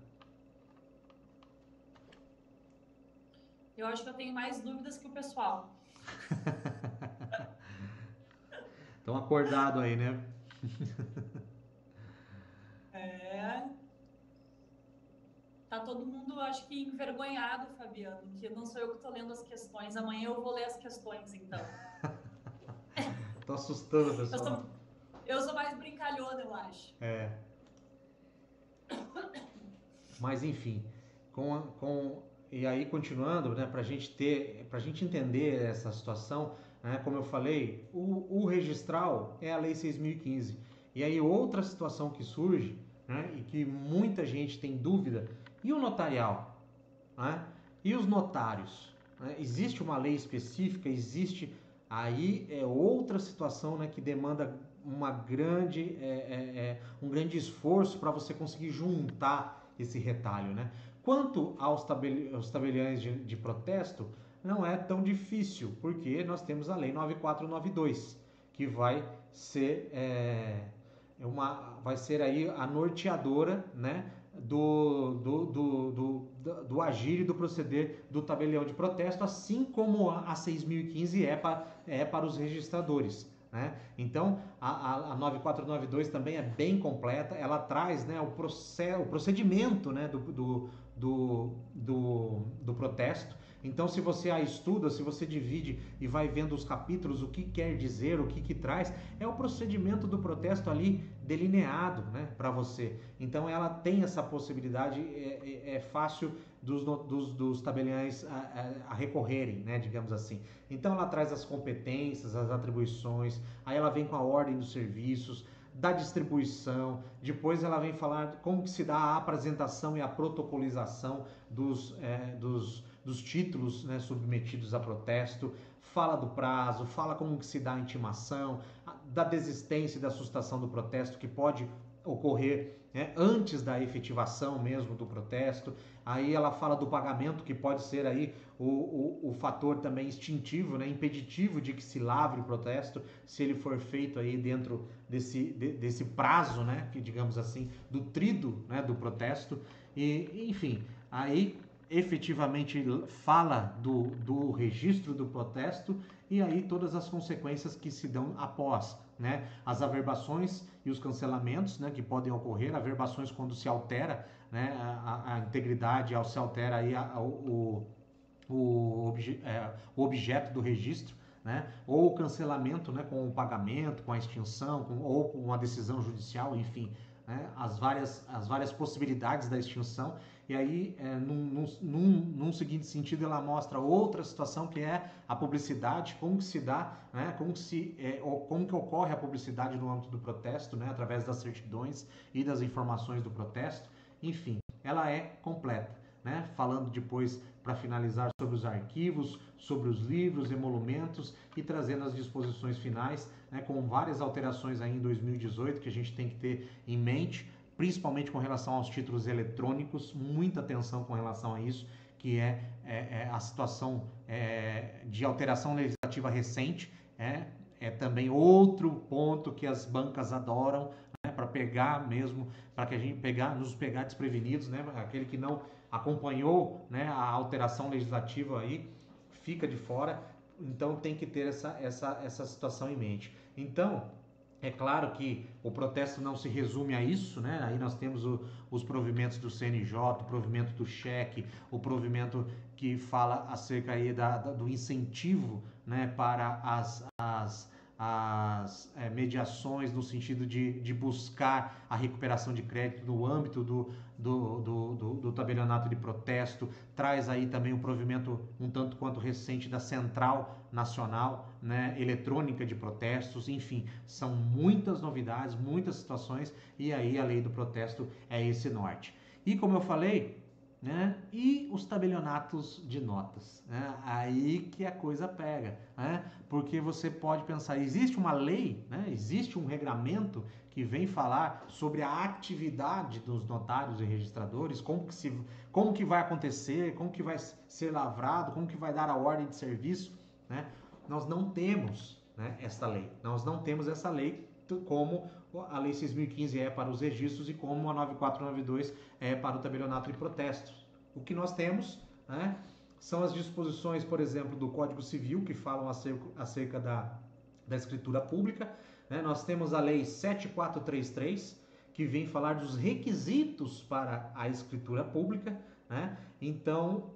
S3: Eu acho que eu tenho mais dúvidas que o pessoal.
S1: Estão acordados aí, né?
S3: Tá todo mundo, acho que, envergonhado, Fabiano, que não sou eu que estou lendo as questões. Amanhã eu vou ler as questões, então.
S1: Tô assustando, pessoal.
S3: Eu sou mais brincalhona, eu acho.
S1: Mas, enfim, e aí, continuando, né, para a gente entender essa situação, né, como eu falei, o registral é a Lei 6.015. E aí, outra situação que surge, né, e que muita gente tem dúvida, e o notarial? Né? E os notários? Né? Existe uma lei específica? Existe... Aí é outra situação, né, que demanda um grande esforço para você conseguir juntar esse retalho, né? Quanto aos tabeliões de protesto, não é tão difícil, porque nós temos a Lei 9492, que vai ser aí a norteadora, né, do agir e do proceder do tabelião de protesto, assim como a 6.015 é para os registradores. Né? Então, a 9492 também é bem completa, ela traz, né, o procedimento, né, do protesto. Então, se você a estuda, se você divide e vai vendo os capítulos, o que quer dizer, o que traz, é o procedimento do protesto ali delineado, né, para você. Então, ela tem essa possibilidade, é fácil dos tabeliães a recorrerem, né, digamos assim. Então, ela traz as competências, as atribuições, aí ela vem com a ordem dos serviços, da distribuição, depois ela vem falar como que se dá a apresentação e a protocolização dos títulos, né, submetidos a protesto, fala do prazo, fala como que se dá a intimação, da desistência e da sustação do protesto, que pode ocorrer, né, antes da efetivação mesmo do protesto. Aí ela fala do pagamento, que pode ser aí o fator também extintivo, né, impeditivo de que se lavre o protesto, se ele for feito aí dentro desse prazo, né, que digamos assim, do trido, né, do protesto. E enfim, aí efetivamente fala do registro do protesto, e aí todas as consequências que se dão após, né? As averbações e os cancelamentos, né, que podem ocorrer, averbações quando se altera, né, a integridade, ao se altera aí o objeto do registro, né? Ou o cancelamento, né, com o pagamento, com a extinção, ou com uma decisão judicial, enfim, né, as várias possibilidades da extinção. E aí, num seguinte sentido, ela mostra outra situação, que é a publicidade, como que se dá, né, como que ocorre a publicidade no âmbito do protesto, né, através das certidões e das informações do protesto. Enfim, ela é completa, né, falando depois, para finalizar, sobre os arquivos, sobre os livros, emolumentos, e trazendo as disposições finais, né, com várias alterações aí em 2018 que a gente tem que ter em mente, principalmente com relação aos títulos eletrônicos, muita atenção com relação a isso, que é a situação de alteração legislativa recente, é também outro ponto que as bancas adoram, né, para pegar mesmo, para que a gente nos pegar desprevenidos, né, aquele que não acompanhou, né, a alteração legislativa aí, fica de fora. Então tem que ter essa situação em mente. Então, é claro que o protesto não se resume a isso, né? Aí nós temos os provimentos do CNJ, o provimento do cheque, o provimento que fala acerca aí do incentivo, né, para as mediações, no sentido de buscar a recuperação de crédito no âmbito do tabelionato de protesto. Traz aí também um provimento um tanto quanto recente da Central Nacional, né, eletrônica de protestos. Enfim, são muitas novidades, muitas situações, e aí a lei do protesto é esse norte. E como eu falei, né, e os tabelionatos de notas, né, aí que a coisa pega, né, porque você pode pensar, existe uma lei, né, existe um regramento que vem falar sobre a atividade dos notários e registradores, como que vai acontecer, como que vai ser lavrado, como que vai dar a ordem de serviço, né? Nós não temos, né, esta lei. Nós não temos essa lei, como a Lei 6.015 é para os registros e como a 9.492 é para o tabelionato de protestos. O que nós temos, né, são as disposições, por exemplo, do Código Civil, que falam acerca da escritura pública, né? Nós temos a Lei 7.433, que vem falar dos requisitos para a escritura pública, né? Então,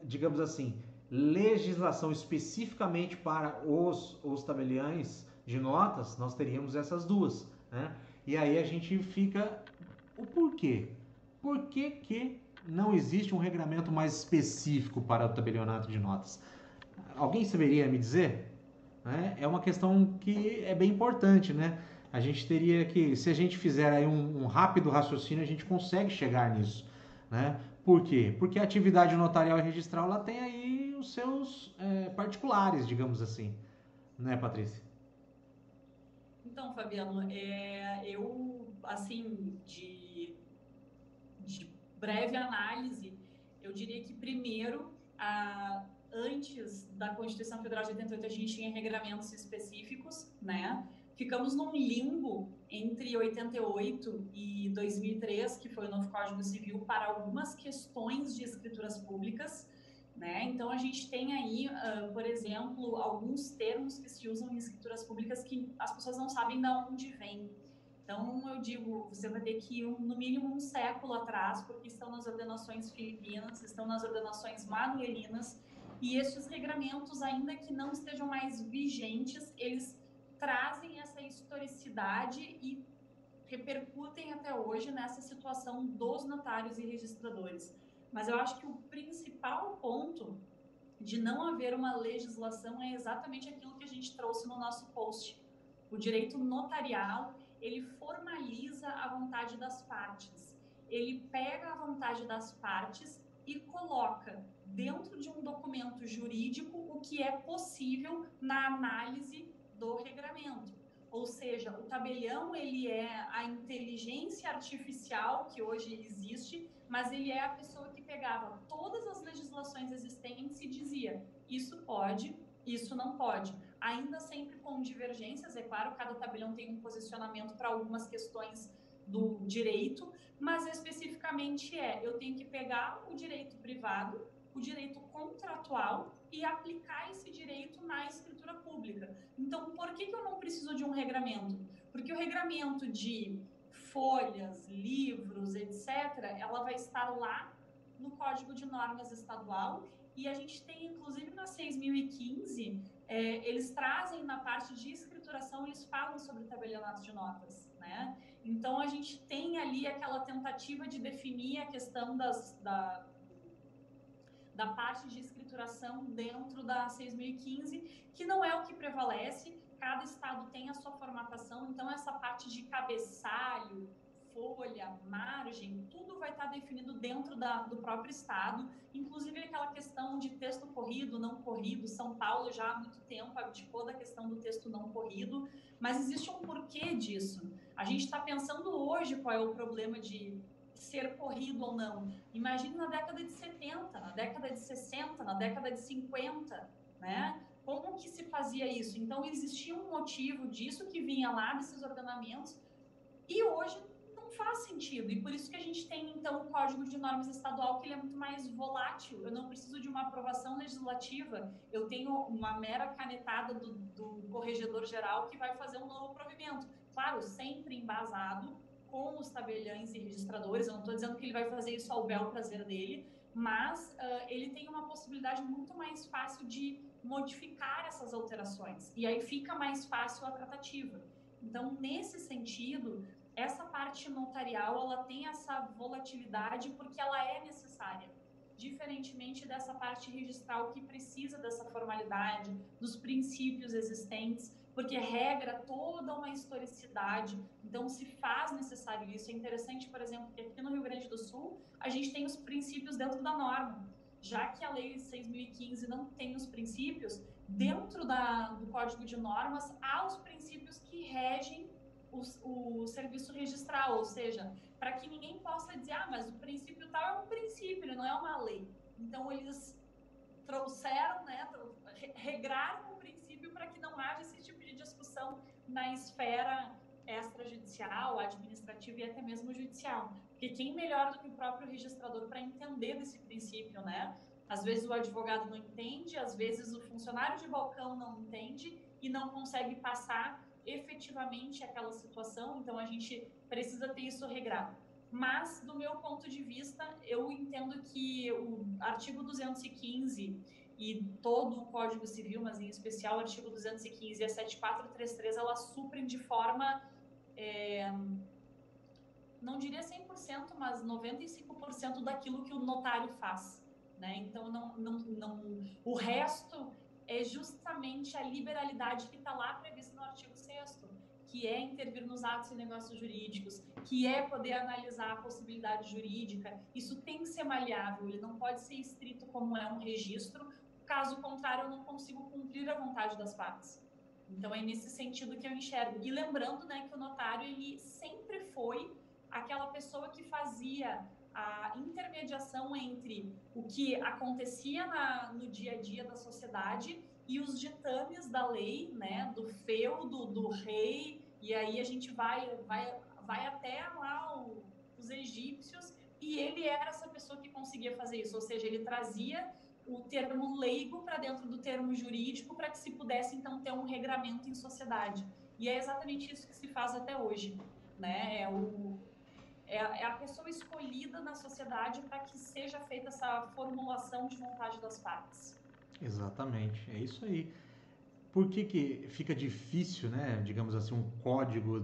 S1: digamos assim, legislação especificamente para os tabeliães de notas, nós teríamos essas duas, né? E aí a gente fica, o porquê? Por que não existe um regramento mais específico para o tabelionato de notas? Alguém saberia me dizer? É uma questão que é bem importante, né? A gente teria que, se a gente fizer aí um rápido raciocínio, a gente consegue chegar nisso, né? Por quê? Porque a atividade notarial e registral, ela tem aí os seus particulares, digamos assim, né, Patrícia?
S3: Então, Fabiano, eu, assim, de breve análise, eu diria que primeiro, antes da Constituição Federal de 88, a gente tinha regramentos específicos, né? Ficamos num limbo entre 88 e 2003, que foi o novo Código Civil, para algumas questões de escrituras públicas, né? Então, a gente tem aí, por exemplo, alguns termos que se usam em escrituras públicas que as pessoas não sabem de onde vem. Então, eu digo, você vai ter que ir no mínimo um século atrás, porque estão nas ordenações filipinas, estão nas ordenações manuelinas, e estes regramentos, ainda que não estejam mais vigentes, eles trazem essa historicidade e repercutem até hoje nessa situação dos notários e registradores. Mas eu acho que o principal ponto de não haver uma legislação é exatamente aquilo que a gente trouxe no nosso post. O direito notarial, ele formaliza a vontade das partes. Ele pega a vontade das partes e coloca dentro de um documento jurídico o que é possível na análise do regramento. Ou seja, o tabelião, ele é a inteligência artificial que hoje existe, mas ele é a pessoa que pegava todas as legislações existentes e dizia, isso pode, isso não pode. Ainda sempre com divergências, é claro, cada tabelião tem um posicionamento para algumas questões do direito, mas especificamente eu tenho que pegar o direito privado, o direito contratual e aplicar esse direito na escritura pública. Então, por que eu não preciso de um regramento? Porque o regramento de folhas, livros, etc., ela vai estar lá no Código de Normas Estadual, e a gente tem, inclusive, na 6.015, eles trazem na parte de escrituração, eles falam sobre tabelionato de notas, né? Então, a gente tem ali aquela tentativa de definir a questão da parte de escrituração dentro da 6.015, que não é o que prevalece, cada estado tem a sua formatação, então essa parte de cabeçalho, folha, margem, tudo vai estar definido dentro do próprio estado, inclusive aquela questão de texto corrido, não corrido. São Paulo já há muito tempo abdicou da questão do texto não corrido, mas existe um porquê disso. A gente está pensando hoje qual é o problema de ser corrido ou não. Imagine na década de 70, na década de 60, na década de 50, né? Como que se fazia isso? Então, existia um motivo disso que vinha lá desses ordenamentos e hoje não faz sentido. E por isso que a gente tem, então, o Código de Normas Estadual, que ele é muito mais volátil. Eu não preciso de uma aprovação legislativa, eu tenho uma mera canetada do corregedor geral que vai fazer um novo provimento. Claro, sempre embasado com os tabeliães e registradores. Eu não estou dizendo que ele vai fazer isso ao bel prazer dele, mas ele tem uma possibilidade muito mais fácil de modificar essas alterações, e aí fica mais fácil a tratativa. Então, nesse sentido, essa parte notarial, ela tem essa volatilidade porque ela é necessária, diferentemente dessa parte registral que precisa dessa formalidade, dos princípios existentes, porque regra toda uma historicidade, então se faz necessário isso. É interessante, por exemplo, que aqui no Rio Grande do Sul, a gente tem os princípios dentro da norma, já que a Lei 6.015 não tem os princípios, dentro do Código de Normas, há os princípios que regem o serviço registral, ou seja, para que ninguém possa dizer, mas o princípio tal é um princípio, ele não é uma lei. Então, eles trouxeram, né, regraram o princípio para que não haja esse tipo de discussão na esfera extrajudicial, administrativa e até mesmo judicial. Porque quem melhor do que o próprio registrador para entender desse princípio, né? Às vezes o advogado não entende, às vezes o funcionário de balcão não entende e não consegue passar efetivamente aquela situação, então a gente precisa ter isso regrado. Mas, do meu ponto de vista, eu entendo que o artigo 215 e todo o Código Civil, mas em especial o artigo 215 e a 7433, elas suprem de forma, não diria 100%, mas 95% daquilo que o notário faz, né? Então, o resto é justamente a liberalidade que está lá prevista no artigo 6º, que é intervir nos atos e negócios jurídicos, que é poder analisar a possibilidade jurídica. Isso tem que ser maleável, ele não pode ser estrito como é um registro, caso contrário eu não consigo cumprir a vontade das partes. Então é nesse sentido que eu enxergo. E lembrando, né, que o notário, ele sempre foi aquela pessoa que fazia a intermediação entre o que acontecia no dia a dia da sociedade e os ditames da lei, né, do feudo, do rei, e aí a gente vai até lá os egípcios, e ele era essa pessoa que conseguia fazer isso, ou seja, ele trazia o termo leigo para dentro do termo jurídico para que se pudesse, então, ter um regramento em sociedade. E é exatamente isso que se faz até hoje, né? É a pessoa escolhida na sociedade para que seja feita essa formulação de vontade das partes.
S1: Exatamente, é isso aí. Por que fica difícil, né, digamos assim, um código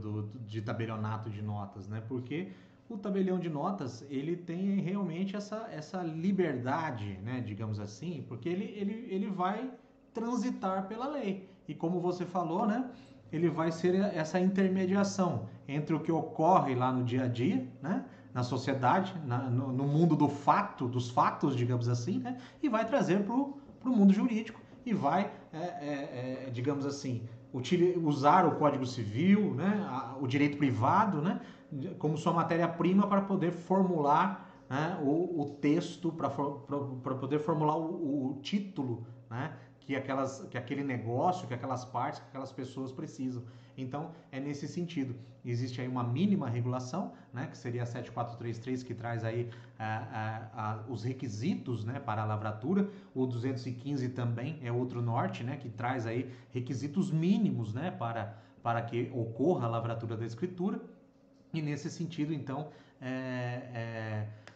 S1: de tabelionato de notas, né? Porque o tabelião de notas, ele tem realmente essa liberdade, né, digamos assim, porque ele vai transitar pela lei. E como você falou, né, ele vai ser essa intermediação entre o que ocorre lá no dia a dia, né, na sociedade, no mundo dos fatos, digamos assim, né, e vai trazer para o mundo jurídico e vai, digamos assim, usar o Código Civil, né, o direito privado, né, como sua matéria-prima para poder formular, né, o texto, para poder formular o título, né, que aquele negócio, que aquelas partes, que aquelas pessoas precisam. Então, é nesse sentido. Existe aí uma mínima regulação, né, que seria a 7433, que traz aí os requisitos, né, para a lavratura. O 215 também é outro norte, né, que traz aí requisitos mínimos, né, para que ocorra a lavratura da escritura. E nesse sentido, então,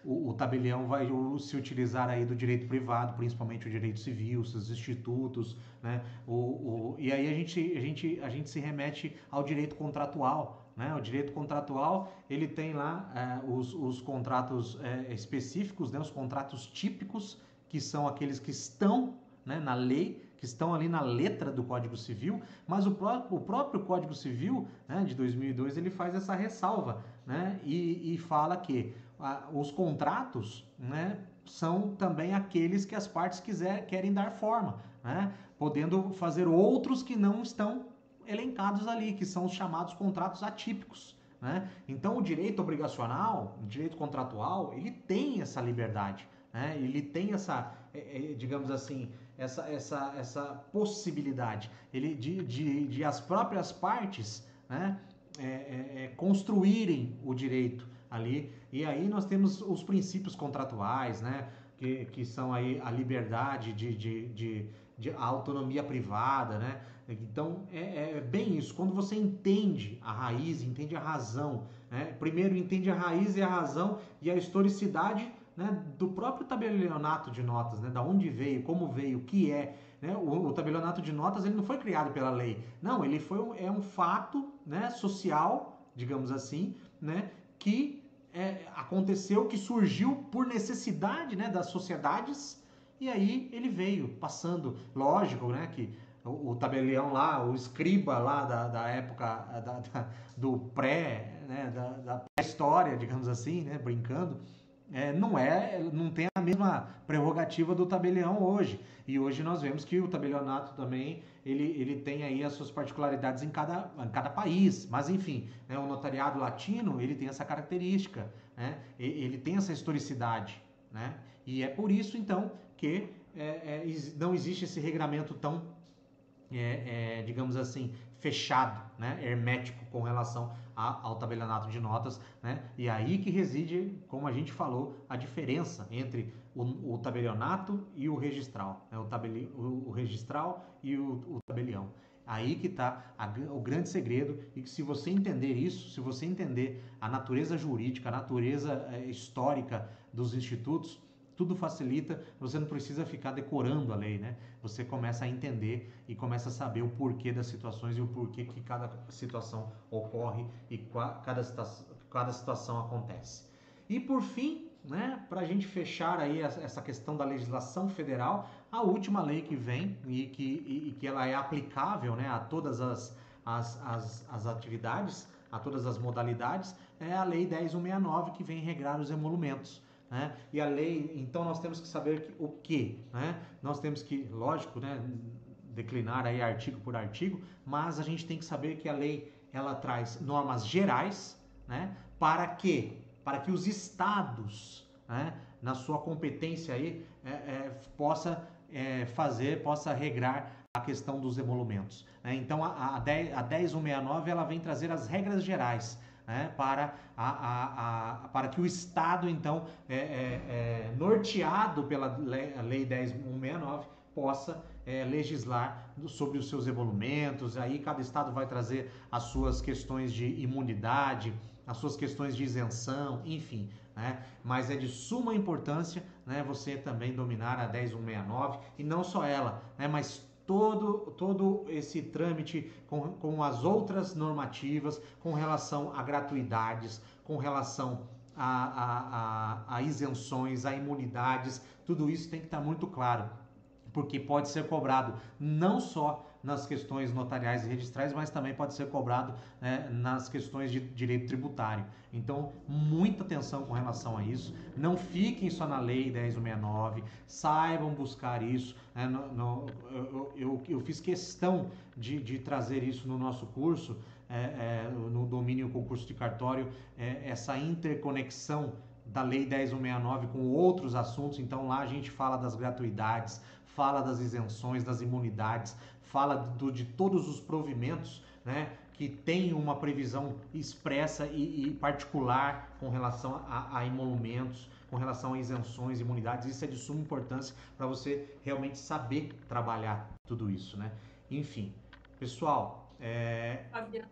S1: o tabelião vai se utilizar aí do direito privado, principalmente o direito civil, seus institutos, né? E aí a gente se remete ao direito contratual, né? O direito contratual, ele tem lá os contratos específicos, né? Os contratos típicos, que são aqueles que estão, né, na lei, que estão ali na letra do Código Civil, mas o próprio Código Civil, né, de 2002, ele faz essa ressalva, né, e fala que os contratos, né, são também aqueles que as partes querem dar forma, né, podendo fazer outros que não estão elencados ali, que são os chamados contratos atípicos, né? Então o direito obrigacional, o direito contratual, ele tem essa liberdade, né? Ele tem essa, digamos assim, essa possibilidade de as próprias partes, né, construírem o direito ali. E aí nós temos os princípios contratuais, né, que são aí a liberdade de autonomia privada, né? Então é bem isso. Quando você entende a raiz, entende a razão, né? Primeiro entende a raiz e a razão e a historicidade, né, do próprio tabelionato de notas, né, da onde veio, como veio, o que é, né? O tabelionato de notas, ele não foi criado pela lei, não, ele é um fato, né, social, digamos assim, né, que aconteceu, que surgiu por necessidade, né, das sociedades, e aí ele veio passando, lógico, né, que o tabelião lá, o escriba lá da época do pré, né, da pré-história, digamos assim, né, brincando, não tem a mesma prerrogativa do tabelião hoje. E hoje nós vemos que o tabelionato também, ele tem aí as suas particularidades em cada país. Mas enfim, né, o notariado latino, ele tem essa característica, né? Ele tem essa historicidade, né? E é por isso, então, que não existe esse regramento tão, digamos assim, fechado, né, hermético com relação ao tabelionato de notas, né? E aí que reside, como a gente falou, a diferença entre o tabelionato e o registral, né? O registral e o tabelião. Aí que está o grande segredo, e que se você entender isso, se você entender a natureza jurídica, a natureza histórica dos institutos, tudo facilita, você não precisa ficar decorando a lei, né? Você começa a entender e começa a saber o porquê das situações e o porquê que cada situação ocorre e cada situação acontece. E por fim, né, para a gente fechar aí essa questão da legislação federal, a última lei que vem e que ela é aplicável, né, a todas as atividades, a todas as modalidades, é a Lei 10.169, que vem regrar os emolumentos, né? E a lei, então nós temos que saber o que, né? Nós temos que, lógico, né, declinar aí artigo por artigo, mas a gente tem que saber que a lei, ela traz normas gerais, né, para que os estados, né, na sua competência aí, possa regrar a questão dos emolumentos, né? Então a 10.169, ela vem trazer as regras gerais, né, para que o Estado, então, norteado pela Lei 10.169, possa legislar sobre os seus emolumentos. Aí cada Estado vai trazer as suas questões de imunidade, as suas questões de isenção, enfim, né? Mas é de suma importância, né, você também dominar a 10.169, e não só ela, né, mas todo esse trâmite com as outras normativas, com relação a gratuidades, com relação a isenções, a imunidades, tudo isso tem que estar muito claro, porque pode ser cobrado não só nas questões notariais e registrais, mas também pode ser cobrado, né, nas questões de direito tributário. Então, muita atenção com relação a isso. Não fiquem só na Lei 10.169, saibam buscar isso, né? Eu fiz questão de trazer isso no nosso curso, no domínio concurso de cartório, essa interconexão da Lei 10.169 com outros assuntos. Então lá a gente fala das gratuidades, fala das isenções, das imunidades, fala de todos os provimentos, né, que tem uma previsão expressa e particular com relação a emolumentos, com relação a isenções, imunidades. Isso é de suma importância para você realmente saber trabalhar tudo isso, né? Enfim, pessoal,
S3: Fabiano,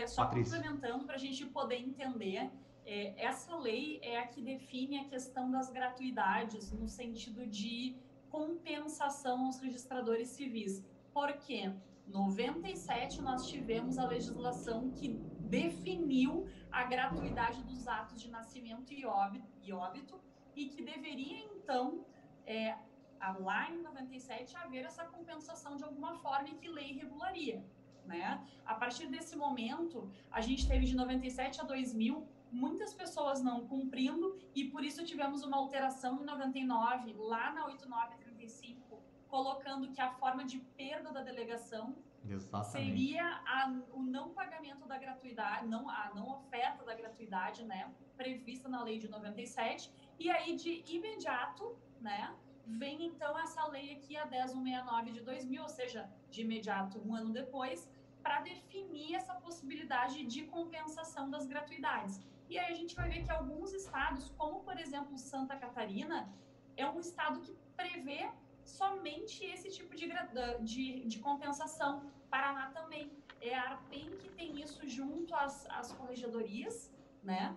S3: só
S1: Patrícia,
S3: complementando para a gente poder entender essa lei é a que define a questão das gratuidades no sentido de compensação aos registradores civis. Por quê? Em 97 nós tivemos a legislação que definiu a gratuidade dos atos de nascimento e óbito e que deveria, então, lá em 97, haver essa compensação de alguma forma e que lei regularia, né? A partir desse momento, a gente teve de 97 a 2000 muitas pessoas não cumprindo e por isso tivemos uma alteração em 99, lá na 8935, colocando que a forma de perda da delegação seria o não pagamento da gratuidade, a não oferta da gratuidade, né, prevista na lei de 97, e aí de imediato, né, vem então essa lei aqui, a 10169 de 2000, ou seja, de imediato, um ano depois, para definir essa possibilidade de compensação das gratuidades. E aí a gente vai ver que alguns estados, como por exemplo Santa Catarina, é um estado que prevê somente esse tipo de compensação. Paraná também. É a ARPEN que tem isso junto às corregedorias, né,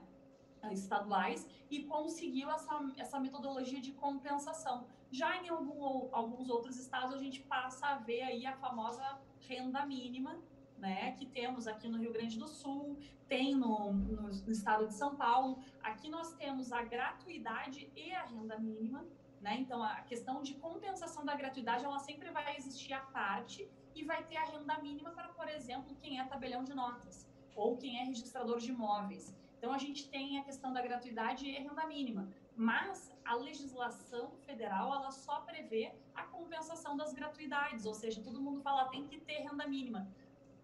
S3: estaduais, e conseguiu essa metodologia de compensação. Já em alguns outros estados, a gente passa a ver aí a famosa renda mínima, né, que temos aqui no Rio Grande do Sul, tem no estado de São Paulo. Aqui nós temos a gratuidade e a renda mínima, né? Então, a questão de compensação da gratuidade, ela sempre vai existir à parte e vai ter a renda mínima para, por exemplo, quem é tabelião de notas ou quem é registrador de imóveis. Então, a gente tem a questão da gratuidade e a renda mínima. Mas a legislação federal, ela só prevê a compensação das gratuidades, ou seja, todo mundo fala tem que ter renda mínima.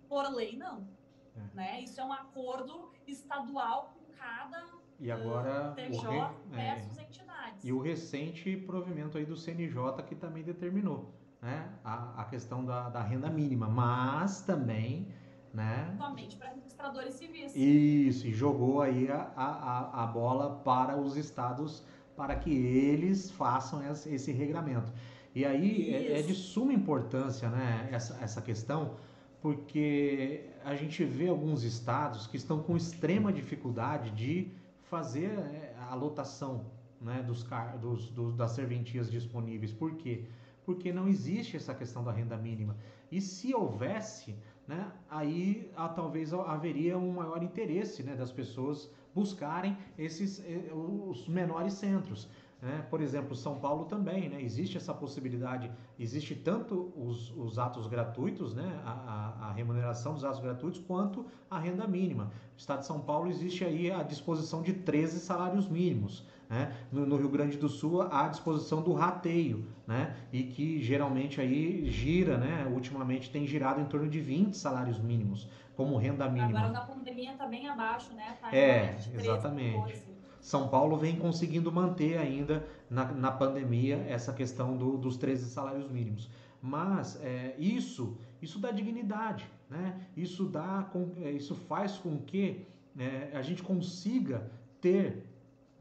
S3: Por lei, não. Né? Isso é um acordo estadual com cada
S1: e agora,
S3: TJ versus entidades.
S1: E o recente provimento aí do CNJ que também determinou, né, a questão da renda mínima, mas também, né,
S3: somente para registradores civis.
S1: Isso, e jogou aí a bola para os estados para que eles façam esse regramento. E aí é de suma importância, né, essa questão, porque a gente vê alguns estados que estão com extrema dificuldade de fazer a lotação, né, das serventias disponíveis. Por quê? Porque não existe essa questão da renda mínima. E se houvesse, né, aí talvez haveria um maior interesse, né, das pessoas buscarem os menores centros. Né? Por exemplo, São Paulo também, né? Existe essa possibilidade, existe tanto os atos gratuitos, né? A remuneração dos atos gratuitos, quanto a renda mínima. No estado de São Paulo existe aí a disposição de 13 salários mínimos. Né? No Rio Grande do Sul, há a disposição do rateio, né? E que geralmente aí gira, né? Ultimamente tem girado em torno de 20 salários mínimos como renda mínima.
S3: Agora na pandemia está bem abaixo, né? Tá
S1: exatamente. 14. São Paulo vem conseguindo manter ainda na pandemia essa questão dos 13 salários mínimos. Mas isso dá dignidade, né? Isso faz com que a gente consiga ter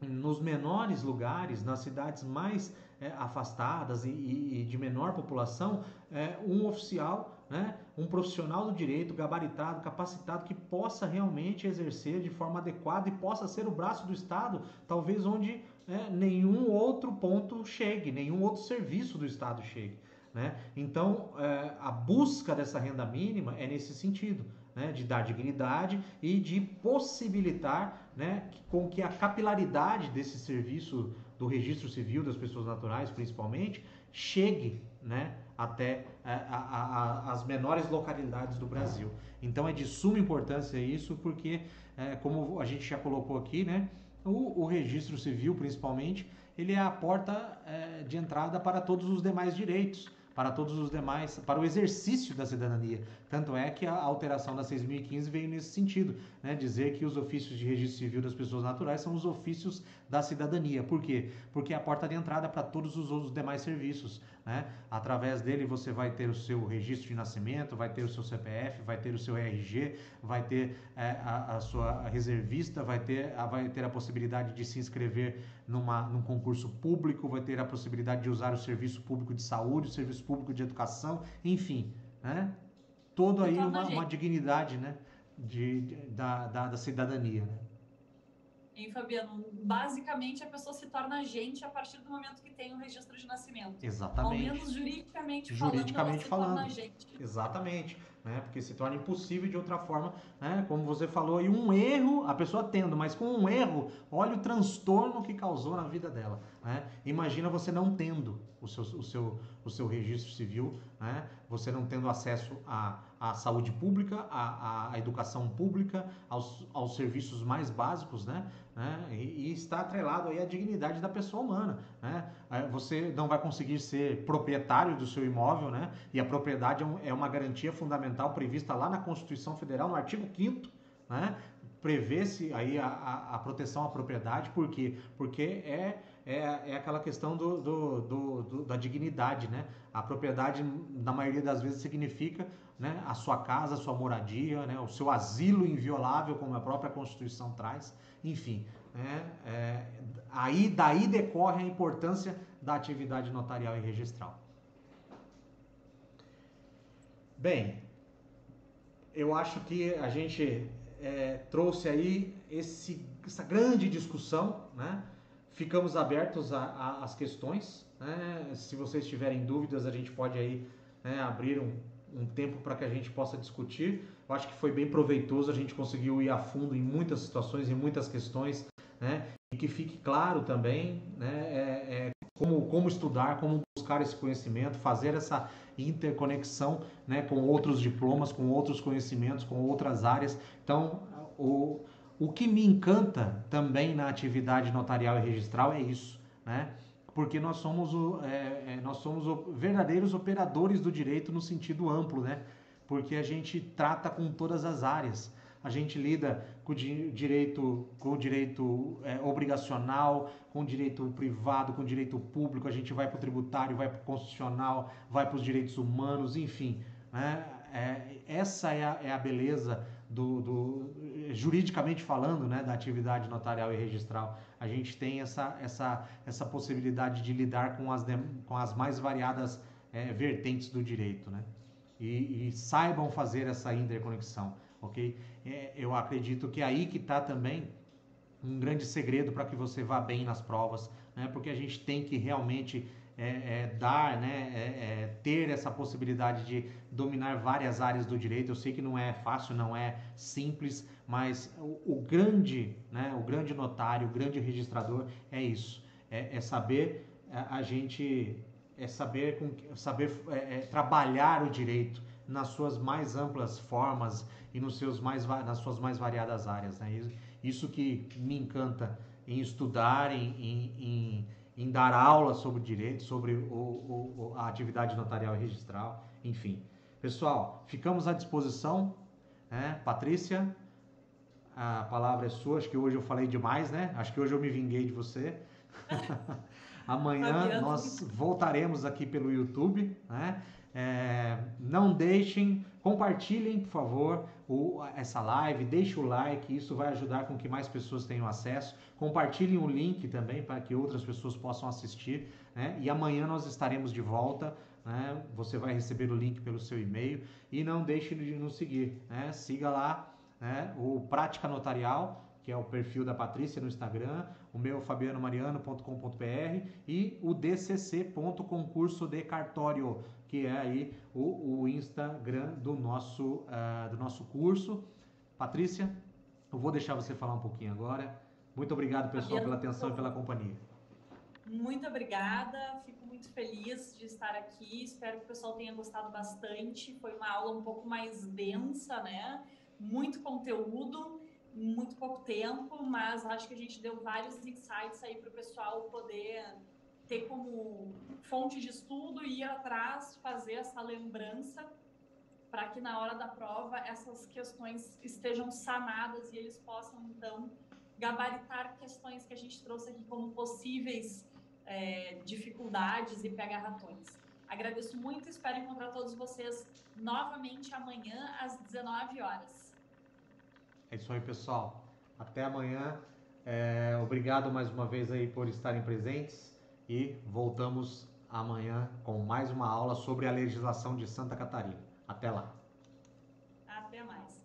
S1: nos menores lugares, nas cidades mais afastadas e de menor população, um oficial, né, um profissional do direito gabaritado, capacitado, que possa realmente exercer de forma adequada e possa ser o braço do Estado, talvez onde nenhum outro ponto chegue, nenhum outro serviço do Estado chegue. Né? Então, a busca dessa renda mínima é nesse sentido, né, de dar dignidade e de possibilitar, né, com que a capilaridade desse serviço do registro civil das pessoas naturais, principalmente, chegue, né, até as menores localidades do Brasil. Então é de suma importância isso, porque, como a gente já colocou aqui, né, o registro civil, principalmente, ele é a porta de entrada para todos os demais direitos, para o exercício da cidadania. Tanto é que a alteração da 6.015 veio nesse sentido, né? Dizer que os ofícios de registro civil das pessoas naturais são os ofícios da cidadania. Por quê? Porque é a porta de entrada para todos os outros demais serviços, né? Através dele você vai ter o seu registro de nascimento, vai ter o seu CPF, vai ter o seu RG, vai ter a sua reservista, vai ter a possibilidade de se inscrever num concurso público, vai ter a possibilidade de usar o serviço público de saúde, o serviço público de educação, enfim, né? Todo aí uma dignidade, né? Da cidadania, né?
S3: Hein, Fabiano? Basicamente, a pessoa se torna agente a partir do momento que tem o registro de nascimento. Ao
S1: Exatamente.
S3: menos juridicamente falando, ela
S1: Juridicamente
S3: se torna
S1: falando.
S3: agente.
S1: Exatamente, né? Porque se torna impossível de outra forma, né? Como você falou, e um erro, a pessoa tendo, mas com um erro, olha o transtorno que causou na vida dela, né? Imagina você não tendo o seu registro civil, né? Você não tendo acesso à saúde pública, à educação pública, aos serviços mais básicos, né? E está atrelado aí à dignidade da pessoa humana, né? Você não vai conseguir ser proprietário do seu imóvel, né? E a propriedade é uma garantia fundamental prevista lá na Constituição Federal, no artigo 5º, né? Prevê-se aí a proteção à propriedade, por quê? Porque é aquela questão da dignidade, né? A propriedade, na maioria das vezes, significa, né, a sua casa, a sua moradia, né, o seu asilo inviolável, como a própria Constituição traz, enfim. Né, daí decorre a importância da atividade notarial e registral. Bem, eu acho que a gente trouxe aí essa grande discussão, né? Ficamos abertos às questões, né? Se vocês tiverem dúvidas, a gente pode aí, né, abrir um tempo para que a gente possa discutir. Eu acho que foi bem proveitoso, a gente conseguiu ir a fundo em muitas situações, em muitas questões, né? E que fique claro também, né, como estudar, como buscar esse conhecimento, fazer essa interconexão, né, com outros diplomas, com outros conhecimentos, com outras áreas. Então, o que me encanta também na atividade notarial e registral é isso, né? Porque nós somos verdadeiros operadores do direito no sentido amplo, né? Porque a gente trata com todas as áreas. A gente lida com o direito obrigacional, com o direito privado, com o direito público, a gente vai para o tributário, vai para o constitucional, vai para os direitos humanos, enfim. Né? Essa é a beleza juridicamente falando, né, da atividade notarial e registral. A gente tem essa possibilidade de lidar com as mais variadas vertentes do direito, né? E saibam fazer essa interconexão, ok? Eu acredito que é aí que está também um grande segredo para que você vá bem nas provas, né? Porque a gente tem que realmente ter essa possibilidade de dominar várias áreas do direito. Eu sei que não é fácil, não é simples, mas o grande notário, o grande registrador é isso, saber a gente saber trabalhar o direito nas suas mais amplas formas e nas suas mais variadas áreas, né? Isso que me encanta em estudar, em dar aula sobre direito, sobre a atividade notarial e registral, enfim. Pessoal, ficamos à disposição, né? Patrícia, a palavra é sua. Acho que hoje eu falei demais, né? Acho que hoje eu me vinguei de você. Amanhã nós voltaremos aqui pelo YouTube, né? Não deixem, compartilhem, por favor, essa live, deixe o like, isso vai ajudar com que mais pessoas tenham acesso. Compartilhem o link também para que outras pessoas possam assistir, né? E amanhã nós estaremos de volta, né? Você vai receber o link pelo seu e-mail e não deixe de nos seguir, né? Siga lá, né, o Prática Notarial, que é o perfil da Patrícia no Instagram, o meu fabianomariano.com.br e o dcc.concurso de cartório, que é aí o Instagram do nosso curso. Patrícia, eu vou deixar você falar um pouquinho agora. Muito obrigado, pessoal, pela atenção e pela companhia.
S3: Muito obrigada, fico muito feliz de estar aqui, espero que o pessoal tenha gostado bastante. Foi uma aula um pouco mais densa, né? Muito conteúdo, muito pouco tempo, mas acho que a gente deu vários insights aí para o pessoal poder ter como fonte de estudo e ir atrás, fazer essa lembrança para que na hora da prova essas questões estejam sanadas e eles possam, então, gabaritar questões que a gente trouxe aqui como possíveis dificuldades e pega-ratões. Agradeço muito e espero encontrar todos vocês novamente amanhã às 19 horas.
S1: É isso aí, pessoal. Até amanhã. Obrigado mais uma vez aí por estarem presentes e voltamos amanhã com mais uma aula sobre a legislação de Santa Catarina. Até lá.
S3: Até mais.